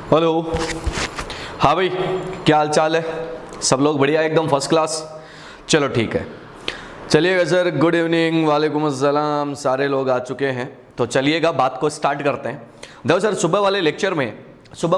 Hello. हाँ भाई, क्या हाल चाल है? सब लोग बढ़िया, एकदम फर्स्ट क्लास। चलो ठीक है, चलिएगा सर। गुड इवनिंग, वालेकुम अस्सलाम। सारे लोग आ चुके हैं तो चलिएगा बात को स्टार्ट करते हैं। देखो सर, सुबह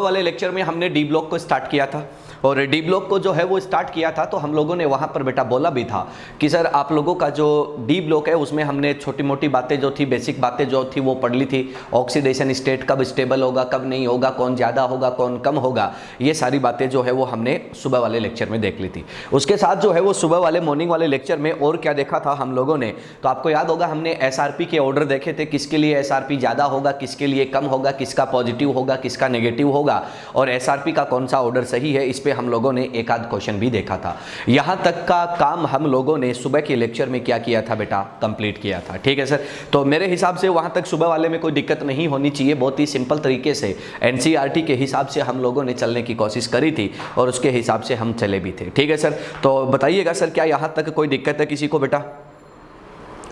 वाले लेक्चर में हमने डी ब्लॉक को स्टार्ट किया था, और डी ब्लॉक को जो है वो स्टार्ट किया था तो हम लोगों ने वहाँ पर बेटा बोला भी था कि सर आप लोगों का जो डी ब्लॉक है उसमें हमने छोटी मोटी बातें जो थी, बेसिक बातें जो थी वो पढ़ ली थी। ऑक्सीडेशन स्टेट कब स्टेबल होगा, कब नहीं होगा, कौन ज़्यादा होगा, कौन कम होगा, ये सारी बातें जो है वो हमने सुबह वाले लेक्चर में देख ली थी। उसके साथ जो है वो सुबह वाले मॉर्निंग वाले लेक्चर में और क्या देखा था हम लोगों ने, तो आपको याद होगा हमने एसआरपी के ऑर्डर देखे थे, किसके लिए एसआरपी ज़्यादा होगा, किसके लिए कम होगा, किसका पॉजिटिव होगा, किसका नेगेटिव होगा, और एसआरपी का कौन सा ऑर्डर सही है। इस पर हम लोगों ने एक आध क्वेश्चन भी देखा था। यहां तक का काम हम लोगों ने सुबह के लेक्चर में क्या किया था बेटा, कंप्लीट किया था। ठीक है सर, तो मेरे हिसाब से वहां तक सुबह वाले में कोई दिक्कत नहीं होनी चाहिए। बहुत ही सिंपल तरीके से एनसीईआरटी के हिसाब से हम लोगों ने चलने की कोशिश करी थी और उसके हिसाब से हम चले भी थे। ठीक है सर, तो बताइएगा सर क्या यहां तक कोई दिक्कत है किसी को? बेटा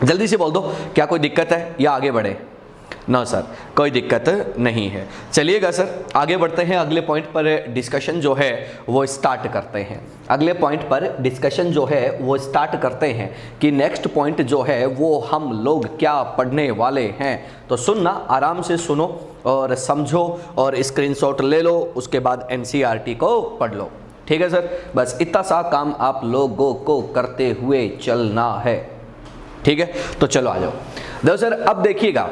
जल्दी से बोल दो, क्या कोई दिक्कत है या आगे बढ़े? ना सर, कोई दिक्कत नहीं है। चलिएगा सर, आगे बढ़ते हैं। अगले पॉइंट पर डिस्कशन जो है वो स्टार्ट करते हैं। अगले पॉइंट पर डिस्कशन जो है वो स्टार्ट करते हैं कि नेक्स्ट पॉइंट जो है वो हम लोग क्या पढ़ने वाले हैं। तो सुनना, आराम से सुनो और समझो और स्क्रीनशॉट ले लो, उसके बाद एनसीईआरटी को पढ़ लो। ठीक है सर, बस इतना सा काम आप लोगों को करते हुए चलना है। ठीक है, तो चलो आ जाओ। देखो सर, अब देखिएगा,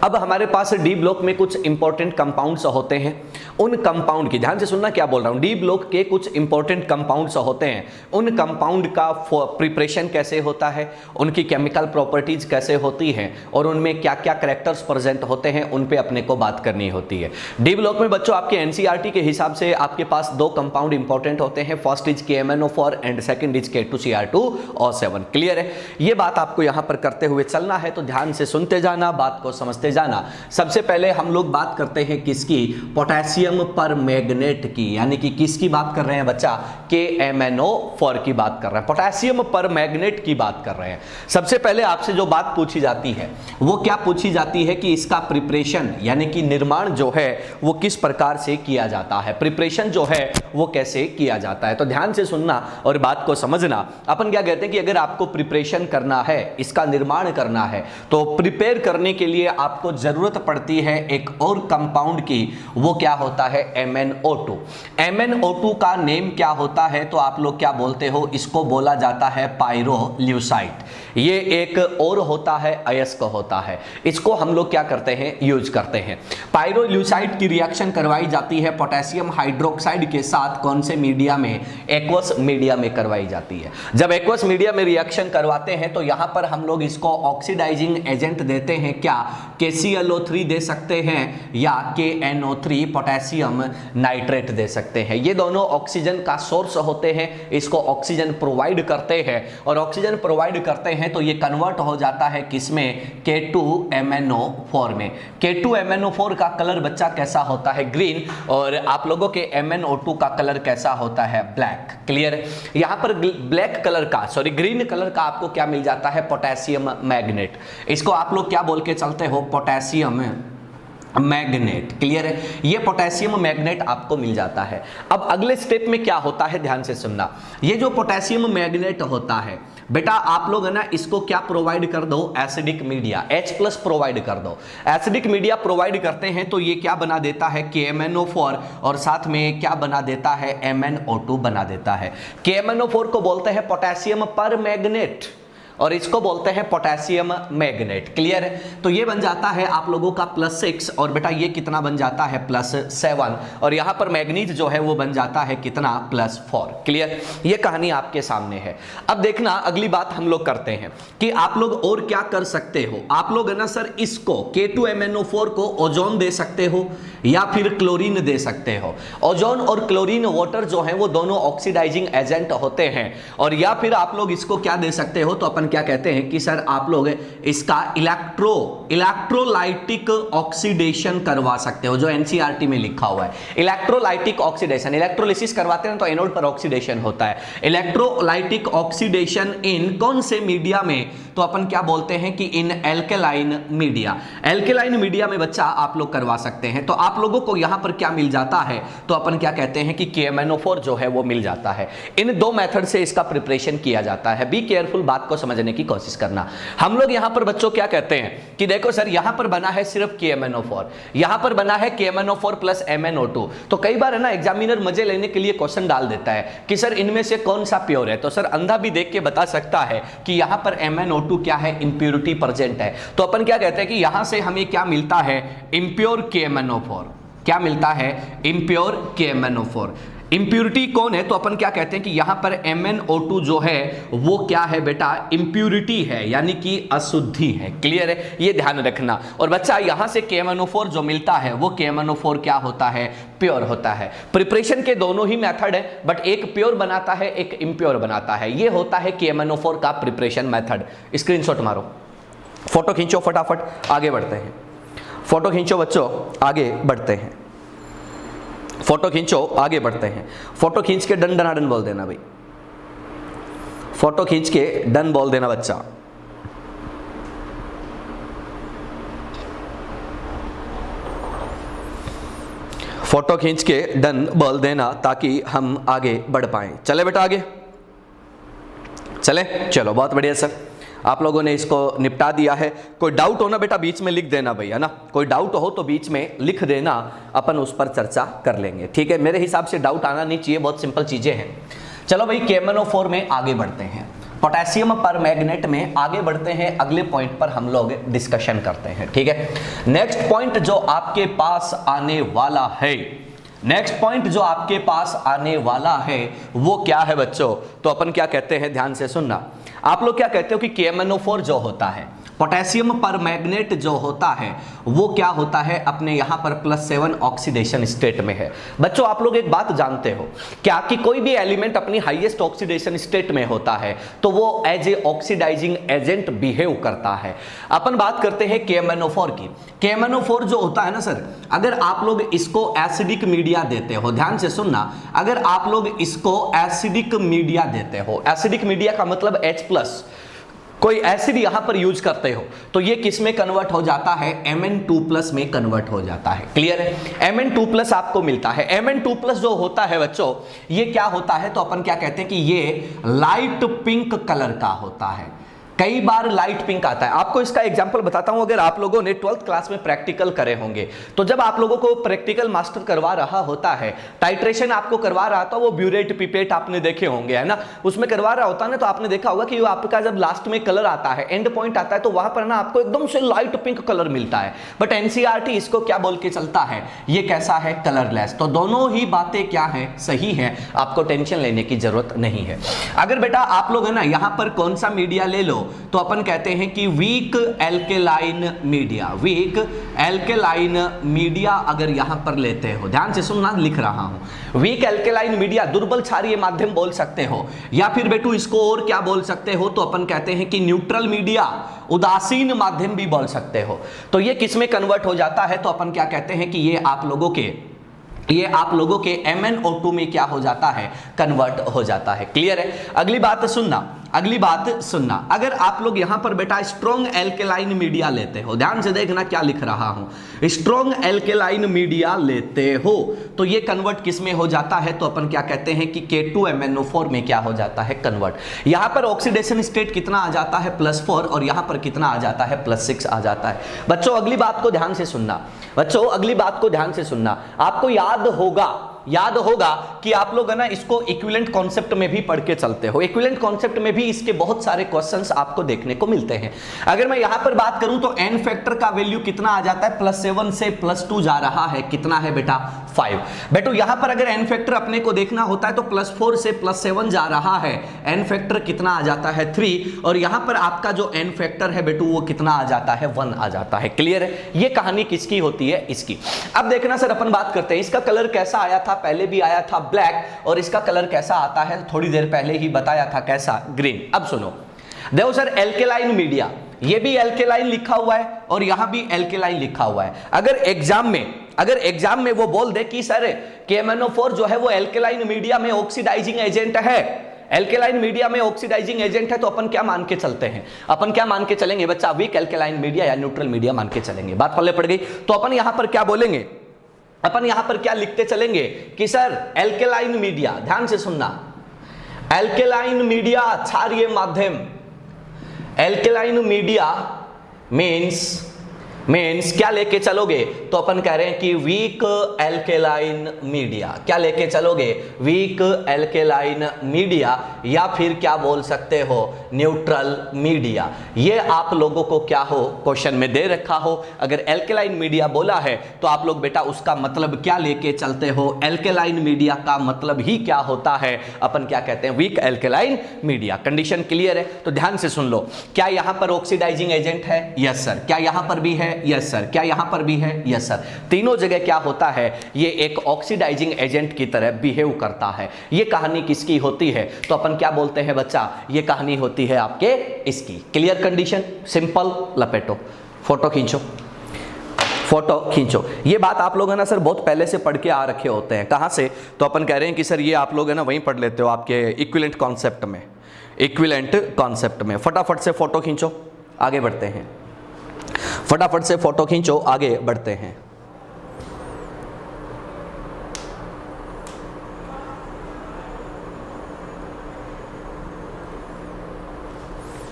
अब हमारे पास डी ब्लॉक में कुछ इंपॉर्टेंट कंपाउंड्स होते हैं। उन कंपाउंड की ध्यान से सुनना, क्या बोल रहा हूं। डी ब्लॉक के कुछ इंपॉर्टेंट कंपाउंड्स होते हैं। उन कंपाउंड का प्रिपरेशन कैसे होता है, उनकी केमिकल प्रॉपर्टीज कैसे होती हैं और उनमें क्या क्या कैरेक्टर्स प्रेजेंट होते हैं, उन पे अपने को बात करनी होती है। डी ब्लॉक में बच्चों आपके एनसीईआरटी के हिसाब से आपके पास दो कंपाउंड इंपॉर्टेंट होते हैं। First is KMnO4 and second is K2Cr2O7। Clear है? ये बात आपको यहां पर करते हुए चलना है, तो ध्यान से सुनते जाना, बात को समझते जाना। सबसे पहले हम लोग बात करते हैं किसकी? पोटेशियम पर मैग्नेट की, यानी कि किसकी बात कर रहे हैं बच्चा? KMnO4 की बात कर रहे हैं, पोटेशियम पर मैग्नेट की बात कर रहे हैं। सबसे पहले आपसे जो बात पूछी जाती है वो क्या पूछी जाती है कि इसका प्रिपरेशन यानी कि निर्माण जो है वो किस प्रकार से किया जाता है, प्रिपरेशन जो है वो कैसे किया जाता है। तो ध्यान से सुनना और बात को समझना। अपन क्या कहते हैं कि अगर आपको प्रिपरेशन करना है, इसका निर्माण करना है, तो प्रिपेयर करने के लिए आपको जरूरत पड़ती है एक और कंपाउंड की। वो क्या होता है? MnO2। MnO2 का नेम क्या होता है? तो आप लोग क्या बोलते हो? इसको बोला जाता है पायरोल्यूसाइड। ये एक और होता है, अयस्क होता है। इसको हम लोग क्या करते हैं? यूज करते हैं। पायरोल्यूसाइड की रिएक्शन करवाई जाती है पोटेशियम हाइड्रोक्साइड के साथ। कौन से मीडिया में? एक्वस मीडिया में करवाई जाती है। जब एक्वस मीडिया में रिएक्शन करवाते हैं तो यहां पर हम लोग इसको ऑक्सीडाइजिंग एजेंट देते हैं। क्या? KClO3 दे सकते हैं या KNO3 पोटेशियम नाइट्रेट दे सकते हैं। ये दोनों ऑक्सीजन का सोर्स होते हैं, इसको ऑक्सीजन प्रोवाइड करते हैं, और ऑक्सीजन प्रोवाइड करते हैं तो ये कन्वर्ट हो जाता है किसमें? K2MnO4 में। K2MnO4 का कलर बच्चा कैसा होता है? ग्रीन। और आप लोगों के MnO2 का कलर कैसा होता है? ब्लैक। क्लियर है? यहां पर ब्लैक कलर का, सॉरी ग्रीन कलर का आपको क्या मिल जाता है? Potassium magnet. इसको आप लोग क्या बोल के चलते हो? Potassium magnet. क्लियर है? ये पोटेशियम मैग्नेट आपको मिल जाता है। अब अगले स्टेप में क्या होता है, ध्यान से सुनना। ये जो पोटेशियम मैग्नेट होता है बेटा, आप लोग है ना इसको क्या प्रोवाइड कर दो? एसिडिक मीडिया, H+ प्रोवाइड कर दो। एसिडिक मीडिया प्रोवाइड करते हैं तो ये क्या बना देता है? KMnO4, और साथ में क्या बना देता है? MnO2 बना देता है। KMnO4 को बोलते हैं पोटेशियम पर मैग्नेट और इसको बोलते हैं पोटेशियम मैग्नेट। क्लियर है? तो ये बन जाता है आप लोगों का +6, और बेटा ये कितना बन जाता है? +7, और यहां पर मैग्नीज जो है वो बन जाता है कितना? +4। क्लियर? ये कहानी आपके सामने है। अब देखना, अगली बात हम लोग करते हैं कि आप लोग और क्या कर सकते हो। आप लोग है ना सर इसको K2MnO4 को ओजोन दे सकते हो या फिर क्लोरीन दे सकते हो। ओजोन और क्लोरीन वाटर जो है वो दोनों ऑक्सीडाइजिंग एजेंट होते हैं। और या फिर आप लोग इसको क्या दे सकते हो? तो अपन क्या कहते हैं कि सर आप लोग इसका इलेक्ट्रोलाइटिक ऑक्सीडेशन करवा सकते हो, जो एनसीईआरटी में लिखा हुआ है। इलेक्ट्रोलाइटिक ऑक्सीडेशन, इलेक्ट्रोलिसिस करवाते हैं तो एनोड पर ऑक्सीडेशन होता है। इलेक्ट्रोलाइटिक ऑक्सीडेशन इन कौन से मीडिया में? तो अपन क्या बोलते हैं कि इन एल्केलाइन मीडिया। एल्केलाइन मीडिया में बच्चा आप लोग करवा सकते हैं। तो आप लोगों को यहां पर क्या मिल जाता है, तो अपन क्या कहते हैं कि KMnO4 जो है वो मिल जाता है। इन दो मेथड से इसका प्रिपरेशन किया जाता है। बी केयरफुल, बात को समझने की कोशिश करना। हम लोग यहां पर बच्चों क्या कहते हैं कि देखो सर यहां पर बना है सिर्फ KMnO4, यहां पर बना है KMnO4 प्लस MnO2। तो कई बार है ना एग्जामिनर मजे लेने के लिए क्वेश्चन डाल देता है कि सर इनमें से कौन सा प्योर है, तो सर अंधा भी देख के बता सकता है कि यहां पर MnO2 क्या है, इंप्योरिटी प्रेजेंट है। तो अपन क्या कहते हैं कि यहां से हमें क्या मिलता है, इंप्योर KMnO4। क्या मिलता है, इंप्योर KMnO4। इंप्योरिटी कौन है, तो अपन क्या कहते हैं कि यहां पर MnO2 जो है वो क्या है बेटा, इंप्योरिटी है, यानी कि अशुद्धि है। क्लियर है, ये ध्यान रखना। और बच्चा यहां से KMnO4 जो मिलता है वो KMnO4 क्या होता है, प्योर होता है। प्रिपरेशन के दोनों ही मेथड है, बट एक प्योर बनाता है, एक इम्प्योर बनाता है। ये होता है KMnO4 का प्रिपरेशन मेथड। स्क्रीनशॉट मारो, फोटो खींचो, फटाफट आगे बढ़ते हैं। फोटो खींचो बच्चों, आगे बढ़ते हैं। फोटो खींचो, आगे बढ़ते हैं। फोटो खींच के डन डनाडन बोल देना भाई, फोटो खींच के डन बोल देना बच्चा। फोटो खींच के डन बोल देना ताकि हम आगे बढ़ पाएं। चले बेटा आगे चले, चलो बहुत बढ़िया सर, आप लोगों ने इसको निपटा दिया है। कोई डाउट हो ना बेटा बीच में लिख देना भाई, है ना, कोई डाउट हो तो बीच में लिख देना, अपन उस पर चर्चा कर लेंगे। ठीक है, मेरे हिसाब से डाउट आना नहीं चाहिए, बहुत सिंपल चीजें हैं। चलो भाई KMnO4 में आगे बढ़ते हैं, पोटेशियम पर मैग्नेट में आगे बढ़ते हैं। अगले पॉइंट पर हम लोग डिस्कशन करते हैं। ठीक है, नेक्स्ट पॉइंट जो आपके पास आने वाला है, नेक्स्ट पॉइंट जो आपके पास आने वाला है वो क्या है बच्चों, तो अपन क्या कहते हैं, ध्यान से सुनना। आप लोग क्या कहते हो कि KMnO4 जो होता है, पोटेशियम पर मैग्नेट जो होता है वो क्या होता है, अपने यहां पर +7 ऑक्सीडेशन स्टेट में है। बच्चों आप लोग एक बात जानते हो क्या कि कोई भी एलिमेंट अपनी हाईएस्ट ऑक्सीडेशन स्टेट में होता है तो वो as a oxidising agent behave करता है। अपन बात करते हैं KMnO4 की। KMnO4 जो होता है ना सर, अगर आप लोग इसको एसिडिक मीडिया देते हो, ध्यान से सुनना, अगर आप लोग इसको एसिडिक मीडिया देते हो, एसिडिक मीडिया का मतलब H+, कोई एसिड यहां पर यूज करते हो तो ये किस में कन्वर्ट हो जाता है, Mn2+ में कन्वर्ट हो जाता है। क्लियर है, Mn2+ आपको मिलता है। Mn2+ जो होता है बच्चों, ये क्या होता है, तो अपन क्या कहते हैं कि ये लाइट पिंक कलर का होता है। कई बार लाइट पिंक आता है। आपको इसका एग्जांपल बताता हूं, अगर आप लोगों ने 12th क्लास में प्रैक्टिकल करे होंगे तो जब आप लोगों को प्रैक्टिकल मास्टर करवा रहा होता है, टाइट्रेशन आपको करवा रहा था, वो ब्यूरेट पिपेट आपने देखे होंगे, है ना, उसमें करवा रहा होता है ना, तो आपने देखा होगा कि आपका जब लास्ट में कलर आता है, एंड पॉइंट आता है, तो वहां पर ना आपको एकदम से लाइट पिंक कलर मिलता है। बट NCERT इसको क्या बोल के चलता है, ये कैसा है, कलरलेस। तो दोनों ही बातें क्या है, सही है, आपको टेंशन लेने की जरूरत नहीं है। अगर बेटा आप लोग है ना यहां पर कौन सा मीडिया ले लो, तो अपन कहते हैं कि weak alkaline media, weak alkaline media अगर यहां पर लेते हो, ध्यान से सुनना, लिख रहा हूं, वीक एल्केलाइन मीडिया, दुर्बल क्षारीय माध्यम बोल सकते हो, या फिर बेटू इसको और क्या बोल सकते हो, तो अपन कहते हैं कि न्यूट्रल मीडिया, उदासीन माध्यम भी बोल सकते हो। तो ये किस में कन्वर्ट हो जाता है, तो अपन क्या कहते हैं कि ये आप लोगों के MnO2 में क्या हो जाता है, कन्वर्ट हो जाता है। क्लियर है, अगली बात सुनना, अगली बात सुनना, अगर आप लोग यहां पर बेटा स्ट्रॉन्ग एल्केलाइन मीडिया लेते हो, ध्यान से देखना क्या लिख रहा हूं, स्ट्रॉन्ग एल्केलाइन मीडिया लेते हो तो ये कन्वर्ट किस में हो जाता है, तो अपन क्या कहते हैं कि K2MnO4 में क्या हो जाता है, कन्वर्ट। यहां पर ऑक्सीडेशन स्टेट कितना आ जाता है, +4, और यहां पर कितना आ जाता है, +6 आ जाता है। बच्चों अगली बात को ध्यान से सुनना, बच्चों अगली बात को ध्यान से सुनना, आपको याद होगा कि आप लोग है ना इसको इक्विवेलेंट कॉन्सेप्ट में भी पढ़ के चलते हो। इक्विवेलेंट कॉन्सेप्ट में भी इसके बहुत सारे क्वेश्चंस आपको देखने को मिलते हैं। अगर मैं यहां पर बात करूं तो n फैक्टर का वैल्यू कितना आ जाता है, +7 से +2 जा रहा है, कितना है बेटा, 5। बेटो यहां पर अगर n फैक्टर अपने को देखना होता है तो +4 से +7 जा रहा है, n फैक्टर कितना आ जाता है, 3, और यहां पर आपका जो n फैक्टर है बेटू वो कितना आ जाता है, 1 आ जाता है। क्लियर है, ये कहानी किसकी होती है, इसकी। अब देखना सर अपन बात करते हैं, इसका कलर कैसा आया था, पहले भी आया था ब्लैक, और इसका कलर कैसा आता है थोड़ी देर पहले ही बताया था, कैसा, ग्रीन। अब सुनो, देखो सर एल्केलाइन मीडिया, ये भी एल्केलाइन लिखा हुआ है और यहां भी एल्केलाइन लिखा हुआ है। अगर एग्जाम में वो बोल दे कि सर KMnO4 जो है वो एल्केलाइन मीडिया में ऑक्सीडाइजिंग एजेंट है, एल्केलाइन मीडिया में ऑक्सीडाइजिंग एजेंट है, तो अपन क्या मान के चलते हैं, अपन क्या मान के चलेंगे बच्चा, वीक एल्केलाइन मीडिया या न्यूट्रल मीडिया मान के चलेंगे। बात पल्ले पड़ गई, तो अपन यहां पर क्या बोलेंगे, अपन यहां पर क्या लिखते चलेंगे कि सर एल्केलाइन मीडिया, ध्यान से सुनना, एल्केलाइन मीडिया क्षारीय माध्यम, एल्केलाइन मीडिया मीन्स क्या लेके चलोगे, तो अपन कह रहे हैं कि वीक एल्केलाइन मीडिया, क्या लेके चलोगे, वीक एल्केलाइन मीडिया, या फिर क्या बोल सकते हो, न्यूट्रल मीडिया। ये आप लोगों को क्या हो, क्वेश्चन में दे रखा हो, अगर एल्केलाइन मीडिया बोला है तो आप लोग बेटा उसका मतलब क्या लेके चलते हो, एल्केलाइन मीडिया का मतलब ही क्या होता है, अपन क्या कहते हैं, weak alkaline media. Condition clear है, तो ध्यान से सुन लो, क्या यहां पर ऑक्सीडाइजिंग एजेंट है, यस सर, क्या यहां पर भी है, यस सर, क्या यहां पर भी है, यस सर, तीनों जगह क्या होता है, ये एक ऑक्सीडाइजिंग एजेंट की तरह बिहेव करता है। ये कहानी किसकी होती है, तो अपन क्या बोलते हैं बच्चा, ये कहानी होती है आपके इसकी। क्लियर कंडीशन, सिंपल, लपेटो, फोटो खींचो, फोटो खींचो। ये बात आप लोग है ना सर बहुत पहले से पढ़ के आ रखे होते हैं, कहां से, तो अपन कह रहे हैं कि सर ये आप लोग है ना वहीं पढ़ लेते हो आपके इक्विवेलेंट कॉन्सेप्ट में, इक्विवेलेंट कॉन्सेप्ट में। फटाफट से फोटो खींचो, आगे बढ़ते हैं, फटाफट से फोटो खींचो, आगे बढ़ते हैं।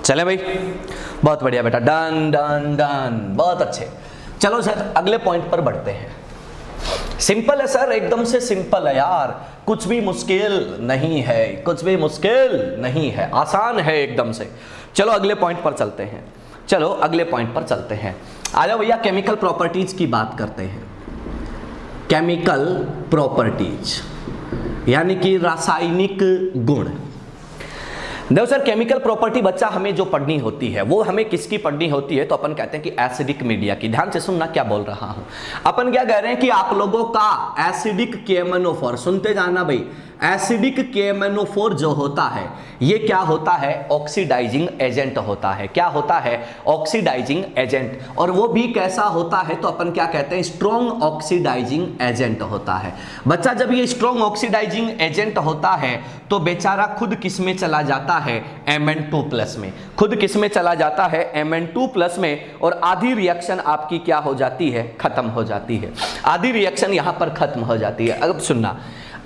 चले भाई, बहुत बढ़िया बेटा, डन डन डन, बहुत अच्छे। चलो सर अगले पॉइंट पर बढ़ते हैं। सिंपल है सर, एकदम से सिंपल है यार, कुछ भी मुश्किल नहीं है, कुछ भी मुश्किल नहीं है, आसान है एकदम से। चलो अगले पॉइंट पर चलते हैं, चलो अगले पॉइंट पर चलते हैं। आ जाओ भैया, केमिकल प्रॉपर्टीज की बात करते हैं। केमिकल प्रॉपर्टीज यानी कि रासायनिक गुण। देखो सर, केमिकल प्रॉपर्टी बच्चा हमें जो पढ़नी होती है वो हमें किसकी पढ़नी होती है, तो अपन कहते हैं कि एसिडिक मीडिया की। ध्यान से सुनना क्या बोल रहा हूं, अपन क्या कह रहे हैं कि आप लोगों का एसिडिक KMnO4, सुनते जाना भाई, एसिडिक KMnO4 जो होता है ये क्या होता है, ऑक्सीडाइजिंग एजेंट होता है। क्या होता है, ऑक्सीडाइजिंग एजेंट, और वो भी कैसा होता है, तो अपन क्या कहते हैं, स्ट्रॉन्ग ऑक्सीडाइजिंग एजेंट होता है। बच्चा जब ये स्ट्रॉन्ग ऑक्सीडाइजिंग एजेंट होता है तो बेचारा खुद किस में चला जाता है, Mn2+ में, खुद किस में चला जाता है, Mn2+ में, और आधी रिएक्शन आपकी क्या हो जाती है, खत्म हो जाती है, आधी रिएक्शन यहां पर खत्म हो जाती है। अब सुनना,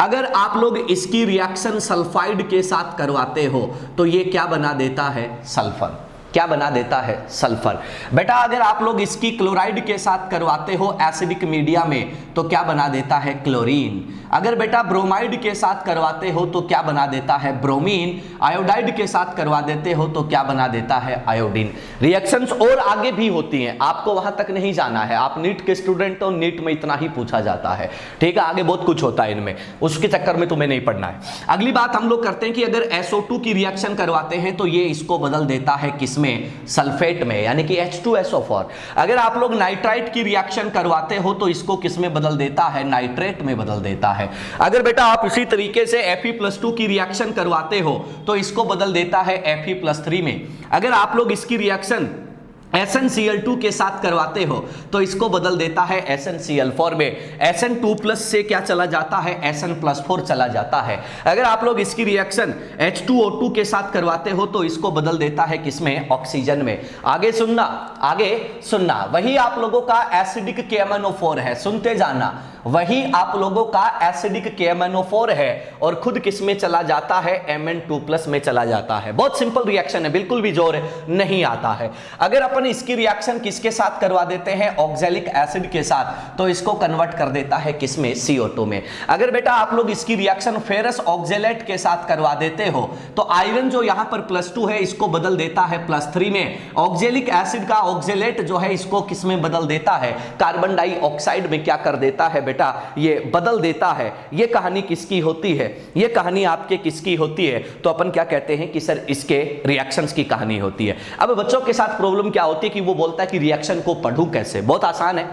अगर आप लोग इसकी रिएक्शन सल्फाइड के साथ करवाते हो तो ये क्या बना देता है, सल्फर, क्या बना देता है, सल्फर। बेटा अगर आप लोग इसकी क्लोराइड के साथ करवाते हो एसिडिक मीडिया में तो क्या बना देता है, क्लोरीन। अगर बेटा ब्रोमाइड के साथ करवाते हो तो क्या बना देता है, ब्रोमीन। आयोडाइड के साथ करवा देते हो तो क्या बना देता है, आयोडीन। रिएक्शंस और आगे भी होती हैं, आपको वहां तक नहीं जाना है, आप नीट के स्टूडेंट हो, नीट में इतना ही पूछा जाता है, ठीक है, आगे बहुत कुछ होता है इनमें, उसके चक्कर में तुम्हें नहीं पढ़ना है। अगली बात हम लोग करते हैं कि अगर SO2 की रिएक्शन करवाते हैं तो ये इसको बदल देता है किसमें, सल्फेट में, यानी कि H2SO4। अगर आप लोग नाइट्राइट की रिएक्शन करवाते हो तो इसको किस में बदल देता है, नाइट्रेट में बदल देता है। अगर बेटा आप इसी तरीके से Fe+2 की रिएक्शन करवाते हो तो इसको बदल देता है Fe+3 में। अगर आप लोग इसकी रिएक्शन SnCl2 के साथ करवाते हो तो इसको बदल देता है SnCl4 में। Sn2+ से क्या चला जाता है, Sn+4 चला जाता है। अगर आप लोग इसकी रिएक्शन H2O2 के साथ करवाते हो तो इसको बदल देता है किसमें, ऑक्सीजन में। आगे सुनना, आगे सुनना, वही आप लोगों का एसिडिक KMnO4 है, सुनते जाना, वही आप लोगों का एसिडिक KMnO4 है और खुद किस में चला जाता है, Mn2+ में चला जाता है। बहुत सिंपल रिएक्शन है, बिल्कुल भी जोर नहीं आता है। अगर अपन इसकी रिएक्शन किसके साथ करवा देते हैं, ऑक्सैलिक एसिड के साथ, तो इसको कन्वर्ट कर देता है किसमें, CO2 में। अगर बेटा आप लोग इसकी रिएक्शन फेरस ऑक्सैलेट के साथ करवा देते हो तो आयरन जो यहां पर +2 है इसको बदल देता है +3 में। ऑक्सैलिक एसिड का ऑक्सैलेट जो है इसको किस में बदल देता है, कार्बन डाइऑक्साइड में क्या कर देता है बेटा, ये बदल देता है। ये कहानी किसकी होती है, ये कहानी आपके किसकी होती है, तो अपन क्या कहते हैं कि सर इसके रिएक्शंस की कहानी होती है। अब बच्चों के साथ प्रॉब्लम क्या होती है कि वो बोलता है कि रिएक्शन को पढ़ूं कैसे, बहुत आसान है।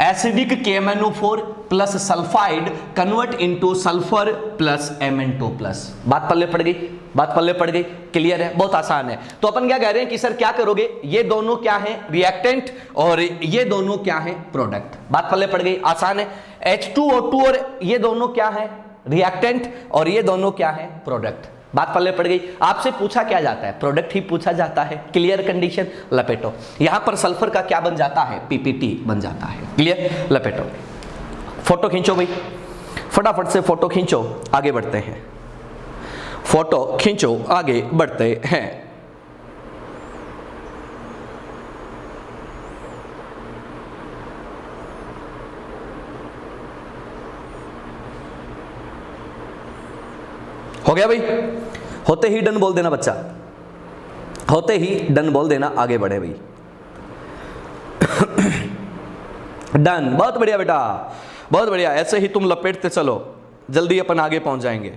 Acidic KMnO4 plus sulphide convert into sulphur plus Mn2+। बात पल्ले पड़ गई, बात पल्ले पड़ गई, क्लियर है, बहुत आसान है। तो अपन क्या कह रहे हैं कि सर क्या करोगे, ये दोनों क्या है, रिएक्टेंट, और ये दोनों क्या है, प्रोडक्ट। बात पल्ले पड़ गई, आसान है। H2O2 और ये दोनों क्या है, रिएक्टेंट, और ये दोनों क्या है, प्रोडक्ट। बात पल्ले पड़ गई। आपसे पूछा क्या जाता है, प्रोडक्ट ही पूछा जाता है। क्लियर कंडीशन, लपेटो। यहां पर सल्फर का क्या बन जाता है, PPT बन जाता है। क्लियर, लपेटो। फोटो खींचो भाई, फटाफट से फोटो खींचो, आगे बढ़ते हैं। फोटो खींचो, आगे बढ़ते हैं। हो गया भाई? होते ही डन बोल देना बच्चा, होते ही डन बोल देना, आगे बढ़े भाई। डन, बहुत बढ़िया बेटा, बहुत बढ़िया। ऐसे ही तुम लपेटते चलो, जल्दी अपन आगे पहुंच जाएंगे।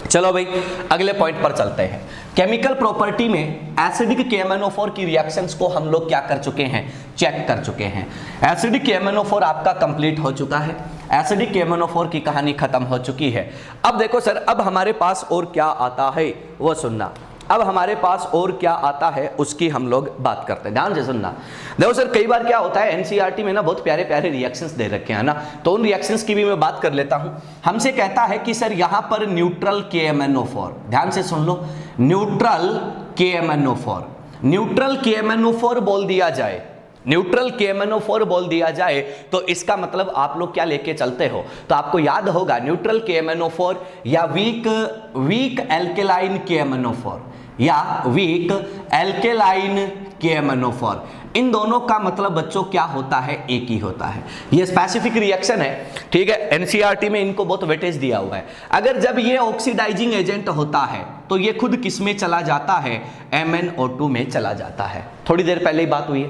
चलो भाई अगले पॉइंट पर चलते हैं। केमिकल प्रॉपर्टी में एसिडिक KMnO4 की रिएक्शंस को हम लोग क्या कर चुके हैं, चेक कर चुके हैं। एसिडिक KMnO4 आपका कंप्लीट हो चुका है, एसिडिक KMnO4 की कहानी खत्म हो चुकी है। अब देखो सर, अब हमारे पास और क्या आता है वो सुनना। अब हमारे पास और क्या आता है उसकी हम लोग बात करते हैं, ध्यान से सुनना। देखो सर, कई बार क्या होता है एनसीईआरटी में ना बहुत प्यारे प्यारे रिएक्शंस दे रखे हैं ना, तो उन रिएक्शंस की भी मैं बात कर लेता हूं। हमसे कहता है कि सर यहां पर न्यूट्रल KMnO4, ध्यान से सुन लो, न्यूट्रल KMnO4, न्यूट्रल KMnO4 बोल दिया जाए, न्यूट्रल KMnO4 बोल दिया जाए तो इसका मतलब आप लोग क्या लेके चलते हो, तो आपको याद होगा न्यूट्रल KMnO4 या वीक एल्केलाइन KMnO4 या वीक एल्केलाइन KMnO4, इन दोनों का मतलब बच्चों क्या होता है, एक ही होता है। ये स्पेसिफिक रिएक्शन है, ठीक है, एनसीईआरटी में इनको बहुत वेटेज दिया हुआ है। अगर जब ये ऑक्सीडाइजिंग एजेंट होता है तो ये खुद किस में चला जाता है, MnO2 में चला जाता है। थोड़ी देर पहले ही बात हुई है।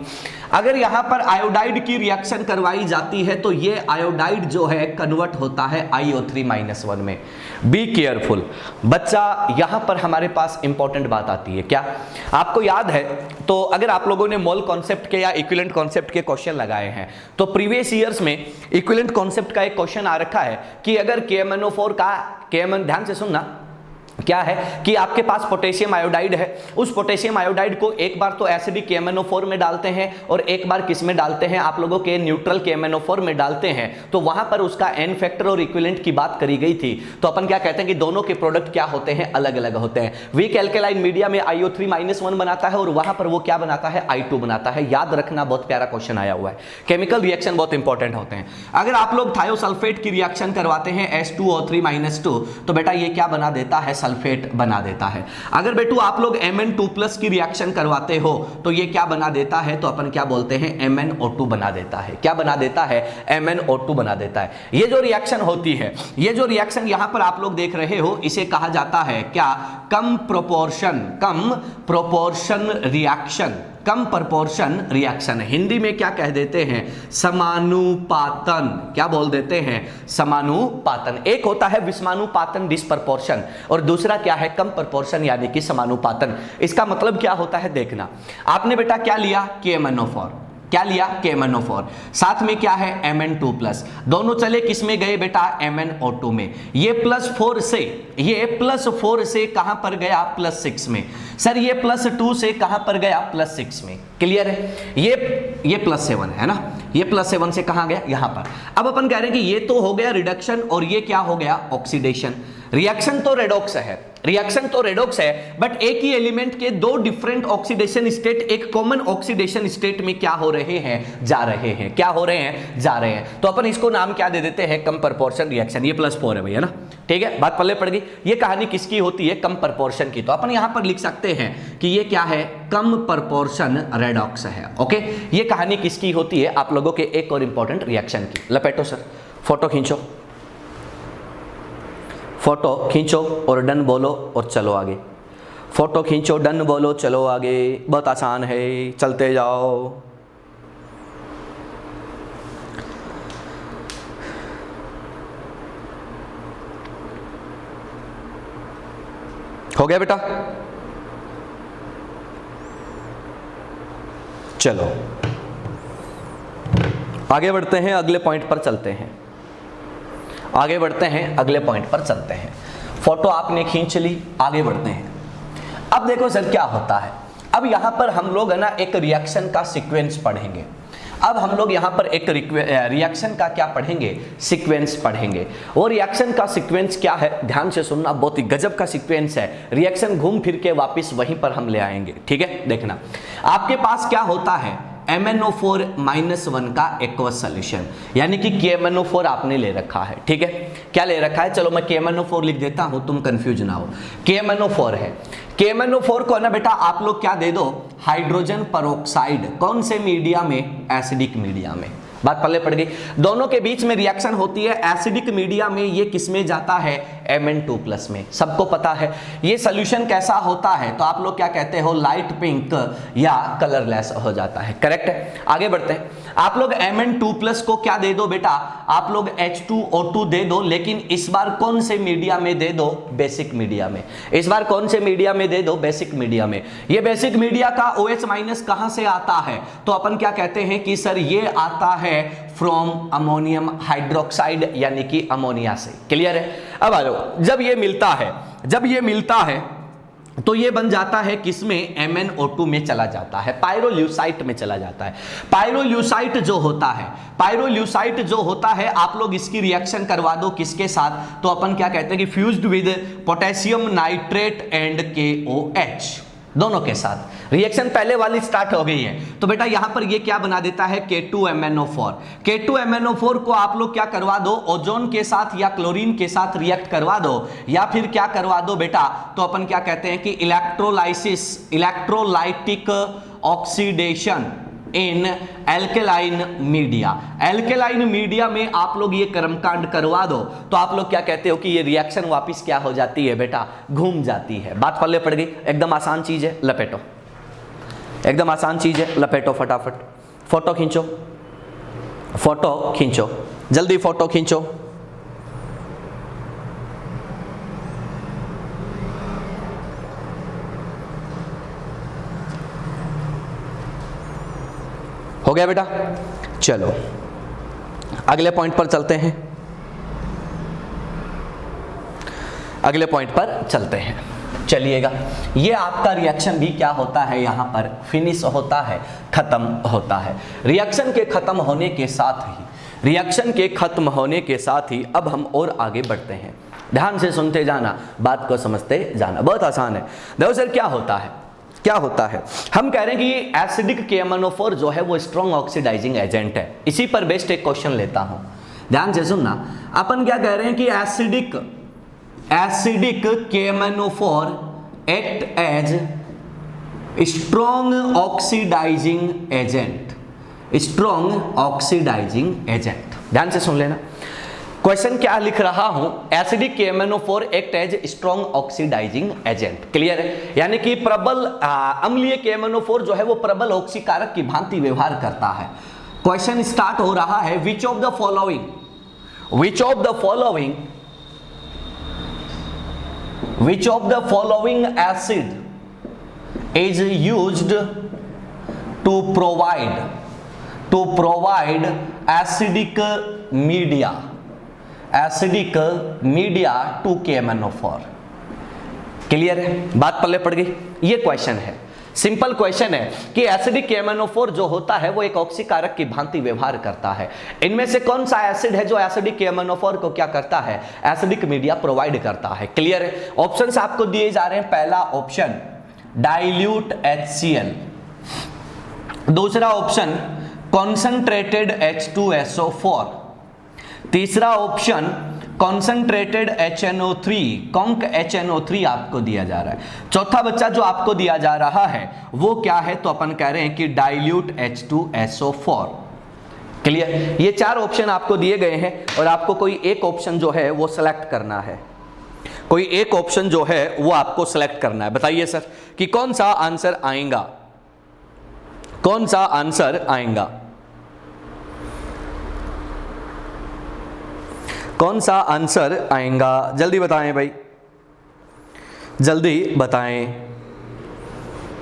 अगर यहां पर आयोडाइड की रिएक्शन करवाई जाती है तो ये आयोडाइड जो है कन्वर्ट होता है IO3-1 में। बी केयरफुल बच्चा, यहां पर हमारे पास इंपॉर्टेंट बात आती है। क्या आपको याद है, तो अगर आप लोगों ने मोल कॉन्सेप्ट के या इक्विवेलेंट कॉन्सेप्ट के क्वेश्चन लगाए हैं तो प्रीवियस ईयर्स में इक्विवेलेंट कॉन्सेप्ट का एक क्वेश्चन आ रखा है कि अगर KMnO4 का ध्यान से सुनना, क्या है कि आपके पास पोटेशियम आयोडाइड है, उस पोटेशियम आयोडाइड को एक बार तो एसिडिक KMnO4 में डालते हैं और एक बार किस में डालते हैं, आप लोगों के न्यूट्रल KMnO4 में डालते हैं, तो वहां पर उसका एन फैक्टर और इक्विवेलेंट की बात करी गई थी। तो अपन क्या कहते हैं कि दोनों के प्रोडक्ट क्या होते हैं, अलग अलग होते हैं। वीक एल्केलाइन मीडिया में IO3-1 बनाता है और वहां पर वो क्या बनाता है, I2 बनाता है। याद रखना, बहुत प्यारा क्वेश्चन आया हुआ है। केमिकल रिएक्शन बहुत इंपॉर्टेंट होते हैं। अगर आप लोग थायोसल्फेट की रिएक्शन करवाते हैं H2O3-2 तो बेटा ये क्या बना देता है, सल्फेट बना देता है। अगर बेटू आप लोग Mn2+ की रिएक्शन करवाते हो तो ये क्या बना देता है, तो अपन क्या बोलते हैं, MnO2 बना देता है। क्या बना देता है, MnO2 बना देता है। ये जो रिएक्शन होती है, ये जो रिएक्शन यहां पर आप लोग देख रहे हो, इसे कहा जाता है क्या, कम प्रोपोर्शन रिएक्शन, कम प्रोपोर्शन रिएक्शन। हिंदी में क्या कह देते हैं, समानुपातन। क्या बोल देते हैं, समानुपातन। एक होता है विषमानुपातन, डिस्प्रपोर्शन, और दूसरा क्या है, कम प्रोपोर्शन यानी कि समानुपातन। इसका मतलब क्या होता है, देखना। आपने बेटा क्या लिया, KMnO4, क्या लिया, KMnO4, साथ में क्या है, Mn2+, दोनों चले किस में गए बेटा, MnO2 में। ये +4 से कहां पर गया, +6 में। सर ये +2 से कहां पर गया, +6 में। क्लियर है, ये +7 है ना, ये +7 से कहां गया, यहां पर। अब अपन कह रहे हैं कि ये तो हो गया रिडक्शन और ये क्या हो गया, ऑक्सीडेशन। रिएक्शन तो रेडॉक्स है, रिएक्शन तो रेडॉक्स है, बट एक ही एलिमेंट के दो डिफरेंट ऑक्सीडेशन स्टेट एक कॉमन ऑक्सीडेशन स्टेट में क्या हो रहे हैं, जा रहे हैं। क्या हो रहे हैं, जा रहे हैं। तो अपन इसको नाम क्या दे देते हैं, कम प्रोपोर्शन रिएक्शन। ये +4 है भैया ना, ठीक है, बात पल्ले पड़ गई। ये कहानी किसकी होती है, कम प्रोपोर्शन की। तो अपन यहां पर लिख सकते हैं कि ये क्या है, कम प्रोपोर्शन रेडॉक्स है। ओके, ये कहानी किसकी होती है, आप लोगों के एक और इंपॉर्टेंट रिएक्शन की। लपेटो सर, फोटो खींचो, फोटो खींचो और डन बोलो और चलो आगे। फोटो खींचो, डन बोलो, चलो आगे। बहुत आसान है, चलते जाओ। हो गया बेटा, चलो आगे बढ़ते हैं, अगले पॉइंट पर चलते हैं। आगे बढ़ते हैं, अगले पॉइंट पर चलते हैं। फोटो आपने खींच ली, आगे बढ़ते हैं। अब देखो सर क्या होता है, अब यहां पर हम लोग है ना एक रिएक्शन का सीक्वेंस पढ़ेंगे। अब हम लोग यहां पर एक रिएक्शन का क्या पढ़ेंगे, सीक्वेंस पढ़ेंगे। और रिएक्शन का सीक्वेंस क्या है, ध्यान से सुनना, बहुत ही गजब का सीक्वेंस है। रिएक्शन घूम फिर के वापस वहीं पर हम ले आएंगे, ठीक है। देखना, आपके पास क्या होता है, MnO4 -1 का एक्वस सोल्यूशन, यानी कि KMnO4 आपने ले रखा है, ठीक है। क्या ले रखा है, चलो मैं KMnO4 लिख देता हूं, तुम कंफ्यूज ना हो। KMnO4 है, KMnO4 को ना बेटा आप लोग क्या दे दो, हाइड्रोजन पेरोक्साइड, कौन से मीडिया में, एसिडिक मीडिया में। बात पल्ले पड़ गई। दोनों के बीच में रिएक्शन होती है एसिडिक मीडिया में, ये किसमें जाता है, Mn2+ में, सबको पता है। ये सोल्यूशन कैसा होता है, तो आप लोग क्या कहते हो, लाइट पिंक या कलरलेस हो जाता है, करेक्ट है। आगे बढ़ते हैं, आप लोग Mn2+ को क्या दे दो बेटा, आप लोग H2O2 दे दो, लेकिन इस बार कौन से मीडिया में दे दो, बेसिक मीडिया में। इस बार कौन से मीडिया में दे दो, बेसिक मीडिया में। ये बेसिक मीडिया का OH- कहां से आता है, तो अपन क्या कहते हैं कि सर ये आता है फ्रॉम अमोनियम हाइड्रोक्साइड, यानी कि अमोनिया से। क्लियर है। अब आ जाओ, जब ये मिलता है तो ये बन जाता है किसमें, MnO2 में चला जाता है, पायरोल्यूसाइट में चला जाता है। पायरोल्यूसाइट जो होता है आप लोग इसकी रिएक्शन करवा दो किसके साथ, तो अपन क्या कहते हैं कि fused with potassium nitrate and KOH, दोनों के साथ रिएक्शन पहले वाली स्टार्ट हो गई है। तो बेटा यहां पर ये क्या बना देता है, K2MnO4। K2MnO4 को आप लोग क्या करवा दो, ओजोन के साथ या क्लोरीन के साथ रिएक्ट करवा दो, या फिर क्या करवा दो बेटा, तो अपन क्या कहते हैं कि इलेक्ट्रोलाइसिस, इलेक्ट्रोलाइटिक ऑक्सीडेशन इन एल्केलाइन मीडिया। एल्केलाइन मीडिया में आप लोग ये कर्मकांड करवा दो, तो आप लोग क्या कहते हो कि ये रिएक्शन वापस क्या हो जाती है बेटा, घूम जाती है। बात पल्ले पड़ गई। एकदम आसान चीज है, लपेटो, एकदम आसान चीज है, लपेटो फटाफट। फोटो खींचो, जल्दी फोटो खींचो। हो गया बेटा। चलो अगले पॉइंट पर चलते हैं, चलिएगा। ये आपका रिएक्शन भी क्या होता है, यहां पर फिनिश होता है, खत्म होता है। रिएक्शन के खत्म होने के साथ ही अब हम और आगे बढ़ते हैं। ध्यान से सुनते जाना, बात को समझते जाना, बहुत आसान है। देखो सर क्या होता है, हम कह रहे हैं कि एसिडिक KMnO4 जो है वो स्ट्रॉन्ग ऑक्सीडाइजिंग एजेंट है। इसी पर बेस्ड एक क्वेश्चन लेता हूं, ध्यान से सुनना। अपन क्या कह रहे हैं कि acidic KMnO4 act as strong oxidising agent. ध्यान से सुन लेना, क्वेश्चन क्या लिख रहा हूं, acidic KMnO4 act as strong oxidising agent. Clear है, यानी कि प्रबल अम्लीय KMnO4 जो है वो प्रबल ऑक्सीकारक की भांति व्यवहार करता है। क्वेश्चन स्टार्ट हो रहा है, which of the following acid is used to provide acidic media to KMnO4। Clear है, बात पल्ले पड़ गई। ये क्वेश्चन है, सिंपल क्वेश्चन है कि एसिडिक KMnO4 जो होता है वो एक ऑक्सीकारक की भांति व्यवहार करता है। इनमें से कौन सा एसिड है जो एसिडिक KMnO4 को क्या करता है, एसिडिक मीडिया प्रोवाइड करता है। क्लियर है। ऑप्शंस आपको दिए जा रहे हैं, पहला ऑप्शन डाइल्यूट HCl, दूसरा ऑप्शन कॉन्सेंट्रेटेड H2SO4, तीसरा option concentrated HNO3, conc HNO3 आपको दिया जा रहा है। चौथा बच्चा जो आपको दिया जा रहा है वो क्या है, तो अपन कह रहे हैं कि डाइल्यूट H2SO4। क्लियर। ये चार ऑप्शन आपको दिए गए हैं और आपको कोई एक ऑप्शन जो है वो सिलेक्ट करना है, बताइए सर कि कौन सा आंसर आएगा, जल्दी बताएं भाई, जल्दी बताएं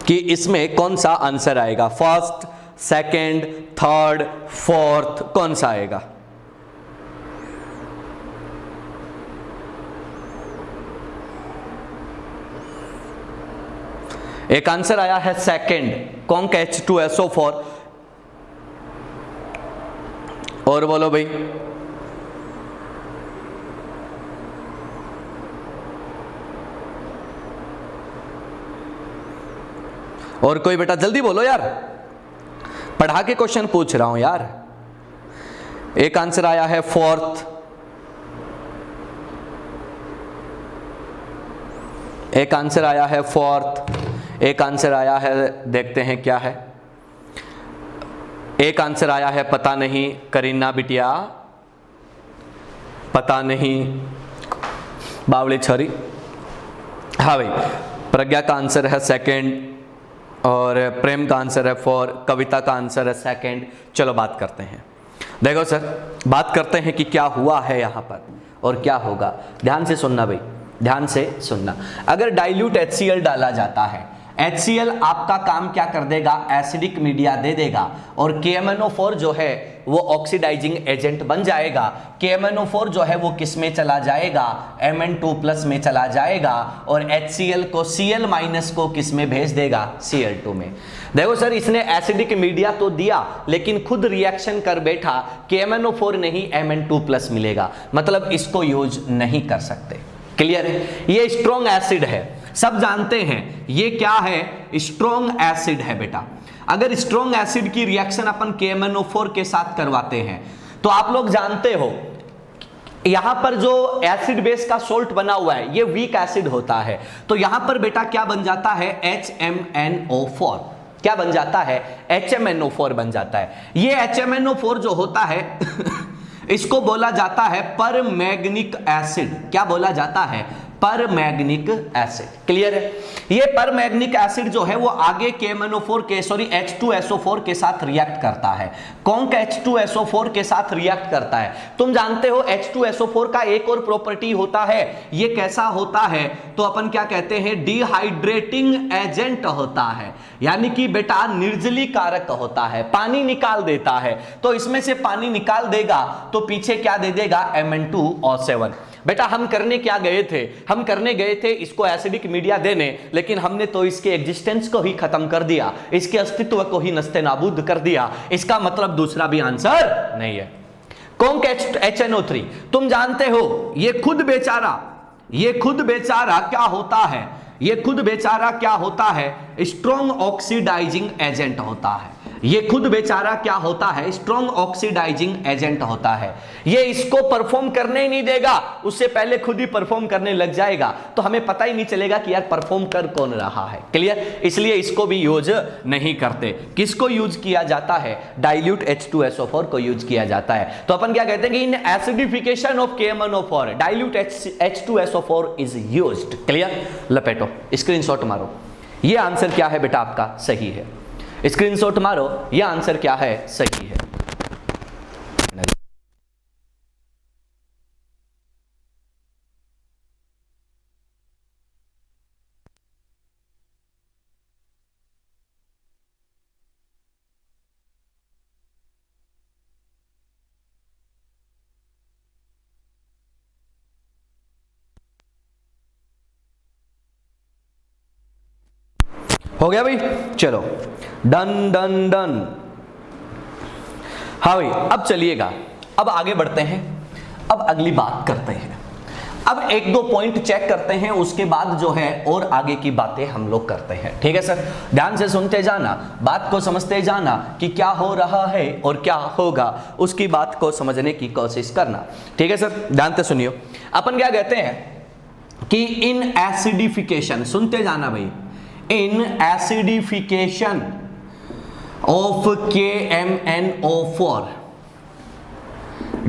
कि इसमें कौन सा आंसर आएगा, फर्स्ट, सेकंड, थर्ड, फोर्थ, कौन सा आएगा। एक आंसर आया है सेकंड, कॉन्क H2SO4, और बोलो भाई। और कोई बेटा जल्दी बोलो यार, पढ़ा के क्वेश्चन पूछ रहा हूं यार। एक आंसर आया है फोर्थ, एक आंसर आया है फोर्थ, एक आंसर आया है, देखते हैं क्या है, एक आंसर आया है पता नहीं, करीना बिटिया पता नहीं, बावली छोरी। हाँ भाई, प्रज्ञा का आंसर है सेकंड, और प्रेम का आंसर है 4, कविता का आंसर है सेकंड। चलो बात करते हैं। देखो सर, बात करते हैं कि क्या हुआ है यहाँ पर और क्या होगा। ध्यान से सुनना भाई, ध्यान से सुनना। अगर डाइल्यूट HCl डाला जाता है, HCl आपका काम क्या कर देगा, एसिडिक मीडिया दे देगा, और KMnO4 जो है वो ऑक्सीडाइजिंग एजेंट बन जाएगा। KMnO4 जो है वो किस में चला जाएगा, Mn2+ में चला जाएगा, और HCl को Cl- को किस में भेज देगा, Cl2 में। देखो सर, इसने एसिडिक मीडिया तो दिया लेकिन खुद रिएक्शन कर बैठा, KMnO4 नहीं Mn2+ मिलेगा, मतलब इसको यूज नहीं कर सकते। क्लियर है? ये स्ट्रॉन्ग एसिड है, सब जानते हैं ये क्या है, स्ट्रॉन्ग एसिड है बेटा। अगर स्ट्रॉन्ग एसिड की रिएक्शन अपन KMnO4 के साथ करवाते हैं तो आप लोग जानते हो यहां पर जो एसिड बेस का सोल्ट बना हुआ है ये वीक एसिड होता है, तो यहां पर बेटा क्या बन जाता है, HMnO4। क्या बन जाता है, HMnO4 बन जाता है। ये HMnO4 जो होता है इसको बोला जाता है परमैंगनिक एसिड। क्या बोला जाता है, परमैंगनिक एसिड। क्लियर है? ये परमैंगनिक एसिड जो है वो आगे KMnO4 के H2SO4 के साथ रिएक्ट करता है। कौन का H2SO4 के साथ रिएक्ट करता है? तुम जानते हो H2SO4 का एक और प्रॉपर्टी होता है, ये कैसा होता है, तो अपन क्या कहते हैं, डिहाइड्रेटिंग एजेंट होता है, यानी कि बेटा निर्जलीकारक होता है, पानी निकाल देता है। तो इसमें से पानी निकाल देगा तो पीछे क्या दे देगा, Mn2O7। बेटा हम करने क्या गए थे, हम करने गए थे इसको एसिडिक मीडिया देने, लेकिन हमने तो इसके एग्जिस्टेंस को ही खत्म कर दिया, इसके अस्तित्व को ही नस्ते नाबूद कर दिया। इसका मतलब दूसरा भी आंसर नहीं है। कौन HNO3 तुम जानते हो, ये खुद बेचारा क्या होता है, ये खुद बेचारा क्या होता है, स्ट्रॉन्ग ऑक्सीडाइजिंग एजेंट होता है। ये खुद बेचारा क्या होता है, स्ट्रॉन्ग ऑक्सीडाइजिंग एजेंट होता है। ये इसको परफॉर्म करने ही नहीं देगा, उससे पहले खुद ही परफॉर्म करने लग जाएगा, तो हमें पता ही नहीं चलेगा कि यार परफॉर्म कर कौन रहा है। क्लियर? इसलिए इसको भी यूज नहीं करते। किसको यूज किया जाता है, डाइल्यूट H2SO4 को यूज किया जाता है। तो अपन क्या कहते हैं कि in acidification of KMnO4 dilute H2SO4 is used. Clear? लपेटो, स्क्रीनशॉट मारो, ये आंसर क्या है बेटा आपका, सही है। स्क्रीनशॉट मारो, यह आंसर क्या है, सही है। हो गया भाई, चलो डन डन डन। हाँ भाई, अब चलिएगा, अब आगे बढ़ते हैं, अब अगली बात करते हैं। अब एक दो पॉइंट चेक करते हैं, उसके बाद जो है और आगे की बातें हम लोग करते हैं। ठीक है सर, ध्यान से सुनते जाना, बात को समझते जाना कि क्या हो रहा है और क्या होगा, उसकी बात को समझने की कोशिश करना। ठीक है सर, ध्यान से सुनियो। अपन क्या कहते हैं कि इन एसिडिफिकेशन, सुनते जाना भाई, in acidification of KMnO4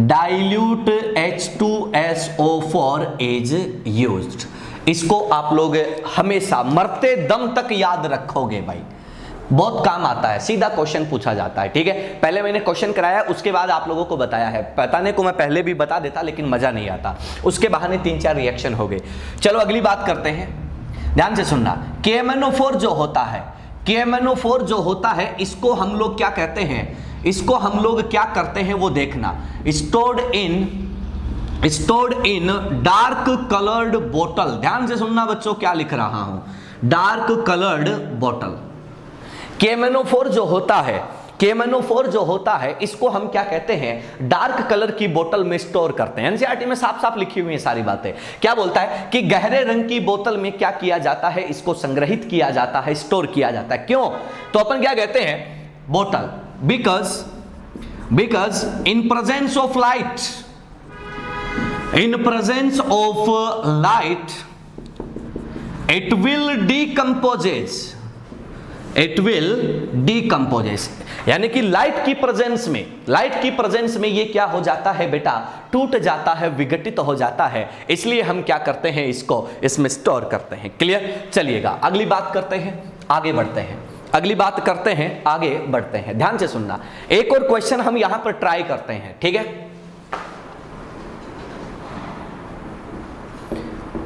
dilute H2SO4 is used। इसको आप लोग हमेशा मरते दम तक याद रखोगे भाई, बहुत काम आता है, सीधा क्वेश्चन पूछा जाता है। ठीक है, पहले मैंने क्वेश्चन कराया, उसके बाद आप लोगों को बताया है। बताने को मैं पहले भी बता देता लेकिन मजा नहीं आता, उसके बहाने 3-4 रिएक्शन हो गए। चलो अगली बात करते हैं, ध्यान से सुनना। KMnO4 जो होता है, KMnO4 जो होता है, इसको हम लोग क्या कहते हैं, इसको हम लोग क्या करते हैं वो देखना। स्टोर्ड इन डार्क कलर्ड बोतल। ध्यान से सुनना बच्चों, क्या लिख रहा हूं, डार्क कलर्ड बोतल। KMnO4 जो होता है, KMnO4 जो होता है, इसको हम क्या कहते हैं, डार्क कलर की बोतल में स्टोर करते हैं। एनसीईआरटी में साफ साफ लिखी हुई है सारी बातें। क्या बोलता है कि गहरे रंग की बोतल में क्या किया जाता है, इसको संग्रहित किया जाता है, स्टोर किया जाता है। क्यों? तो अपन क्या कहते हैं, बोतल because in presence of light, it will decomposes, यानी कि लाइट की प्रेजेंस में ये क्या हो जाता है बेटा, टूट जाता है, विघटित हो जाता है। इसलिए हम क्या करते हैं, इसको इसमें स्टोर करते हैं। क्लियर? चलिएगा अगली बात करते हैं, आगे बढ़ते हैं। ध्यान से सुनना, एक और क्वेश्चन हम यहां पर ट्राई करते हैं, ठीक है?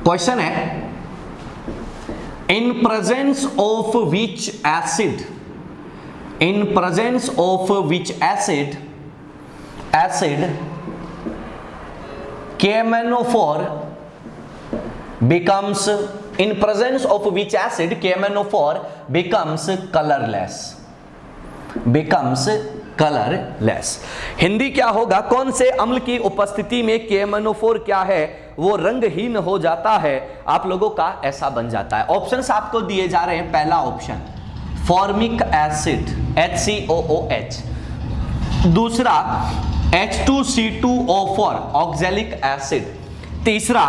क्वेश्चन है, in presence of which acid KMnO4 becomes colourless. Hindi क्या होगा, कौन से अम्ल की उपस्थिति में KMnO4 क्या है, वो रंगहीन हो जाता है, आप लोगों का ऐसा बन जाता है। ऑप्शंस आपको दिए जा रहे हैं। पहला ऑप्शन फॉर्मिक एसिड HCOOH, दूसरा H2C2O4 ऑक्सैलिक एसिड, तीसरा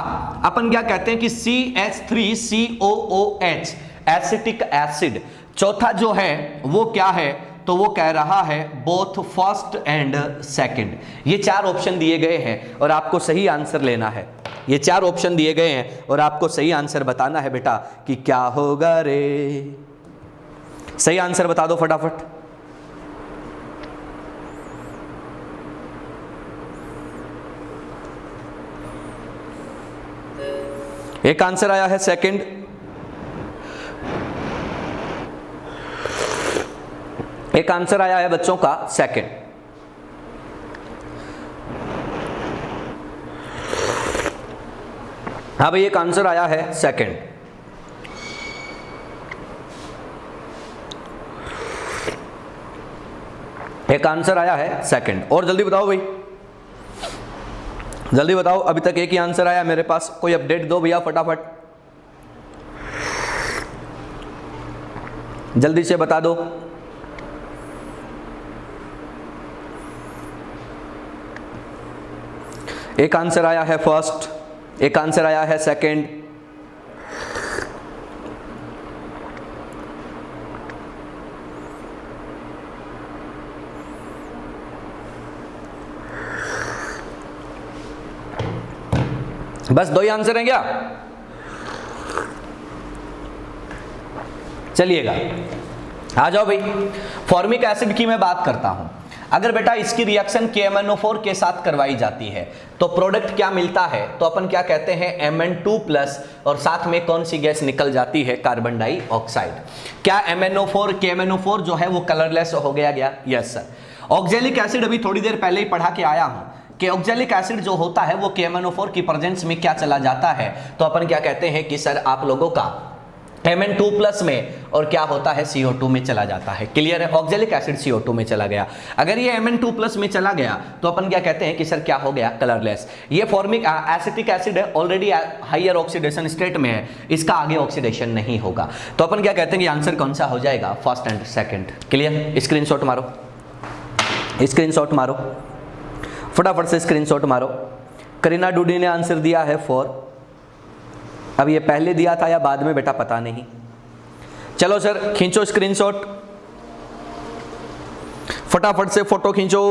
अपन क्या कहते हैं कि CH3COOH एसिटिक एसिड, चौथा जो है वो क्या है, तो वो कह रहा है बोथ फर्स्ट एंड सेकंड। ये चार ऑप्शन दिए गए हैं और आपको सही आंसर लेना है। ये चार ऑप्शन दिए गए हैं और आपको सही आंसर बताना है बेटा कि क्या होगा रे। सही आंसर बता दो फटाफट। एक आंसर आया है सेकंड, एक आंसर आया है बच्चों का सेकंड। हाँ भाई, एक आंसर आया है सेकंड। एक आंसर आया है सेकंड। और जल्दी बताओ भाई, जल्दी बताओ। अभी तक एक ही आंसर आया मेरे पास, कोई अपडेट दो भैया फटाफट, जल्दी से बता दो। एक आंसर आया है फर्स्ट, एक आंसर आया है सेकंड। बस दो ही आंसर हैं क्या? चलिएगा आ जाओ भाई। फॉर्मिक एसिड की मैं बात करता हूं। अगर बेटा इसकी रिएक्शन KMnO4 के साथ करवाई जाती है तो प्रोडक्ट क्या मिलता है, तो अपन क्या कहते हैं Mn2+ और साथ में कौन सी गैस निकल जाती है, कार्बन डाइऑक्साइड। क्या MnO4 KMnO4 जो है वो कलरलेस हो गया? Yes sir. ऑक्सैलिक एसिड अभी थोड़ी देर पहले ही पढ़ा के आया हूं कि ऑक्सैलिक एसिड जो होता है वो KMnO4 की प्रेजेंस में क्या चला जाता है, तो अपन क्या कहते हैं कि सर आप लोगों का Mn2+ में और क्या होता है, CO2 में चला जाता है। क्लियर है? ऑक्सैलिक एसिड CO2 में चला गया। अगर ये Mn2+ में चला गया तो अपन क्या कहते हैं कि सर क्या हो गया, कलरलेस। ये फॉर्मिक एसिटिक एसिड है, ऑलरेडी हायर ऑक्सीडेशन स्टेट में है, इसका आगे ऑक्सीडेशन नहीं होगा। तो अपन क्या कहते हैं कि आंसर कौन सा हो जाएगा, first and second. Clear? Screenshot मारो, स्क्रीनशॉट मारो फटाफट से, स्क्रीनशॉट मारो। करीना डूडी ने आंसर दिया है 4। अब ये पहले दिया था या बाद में बेटा पता नहीं। चलो सर खींचो स्क्रीनशॉट, फटाफट से फोटो खींचो।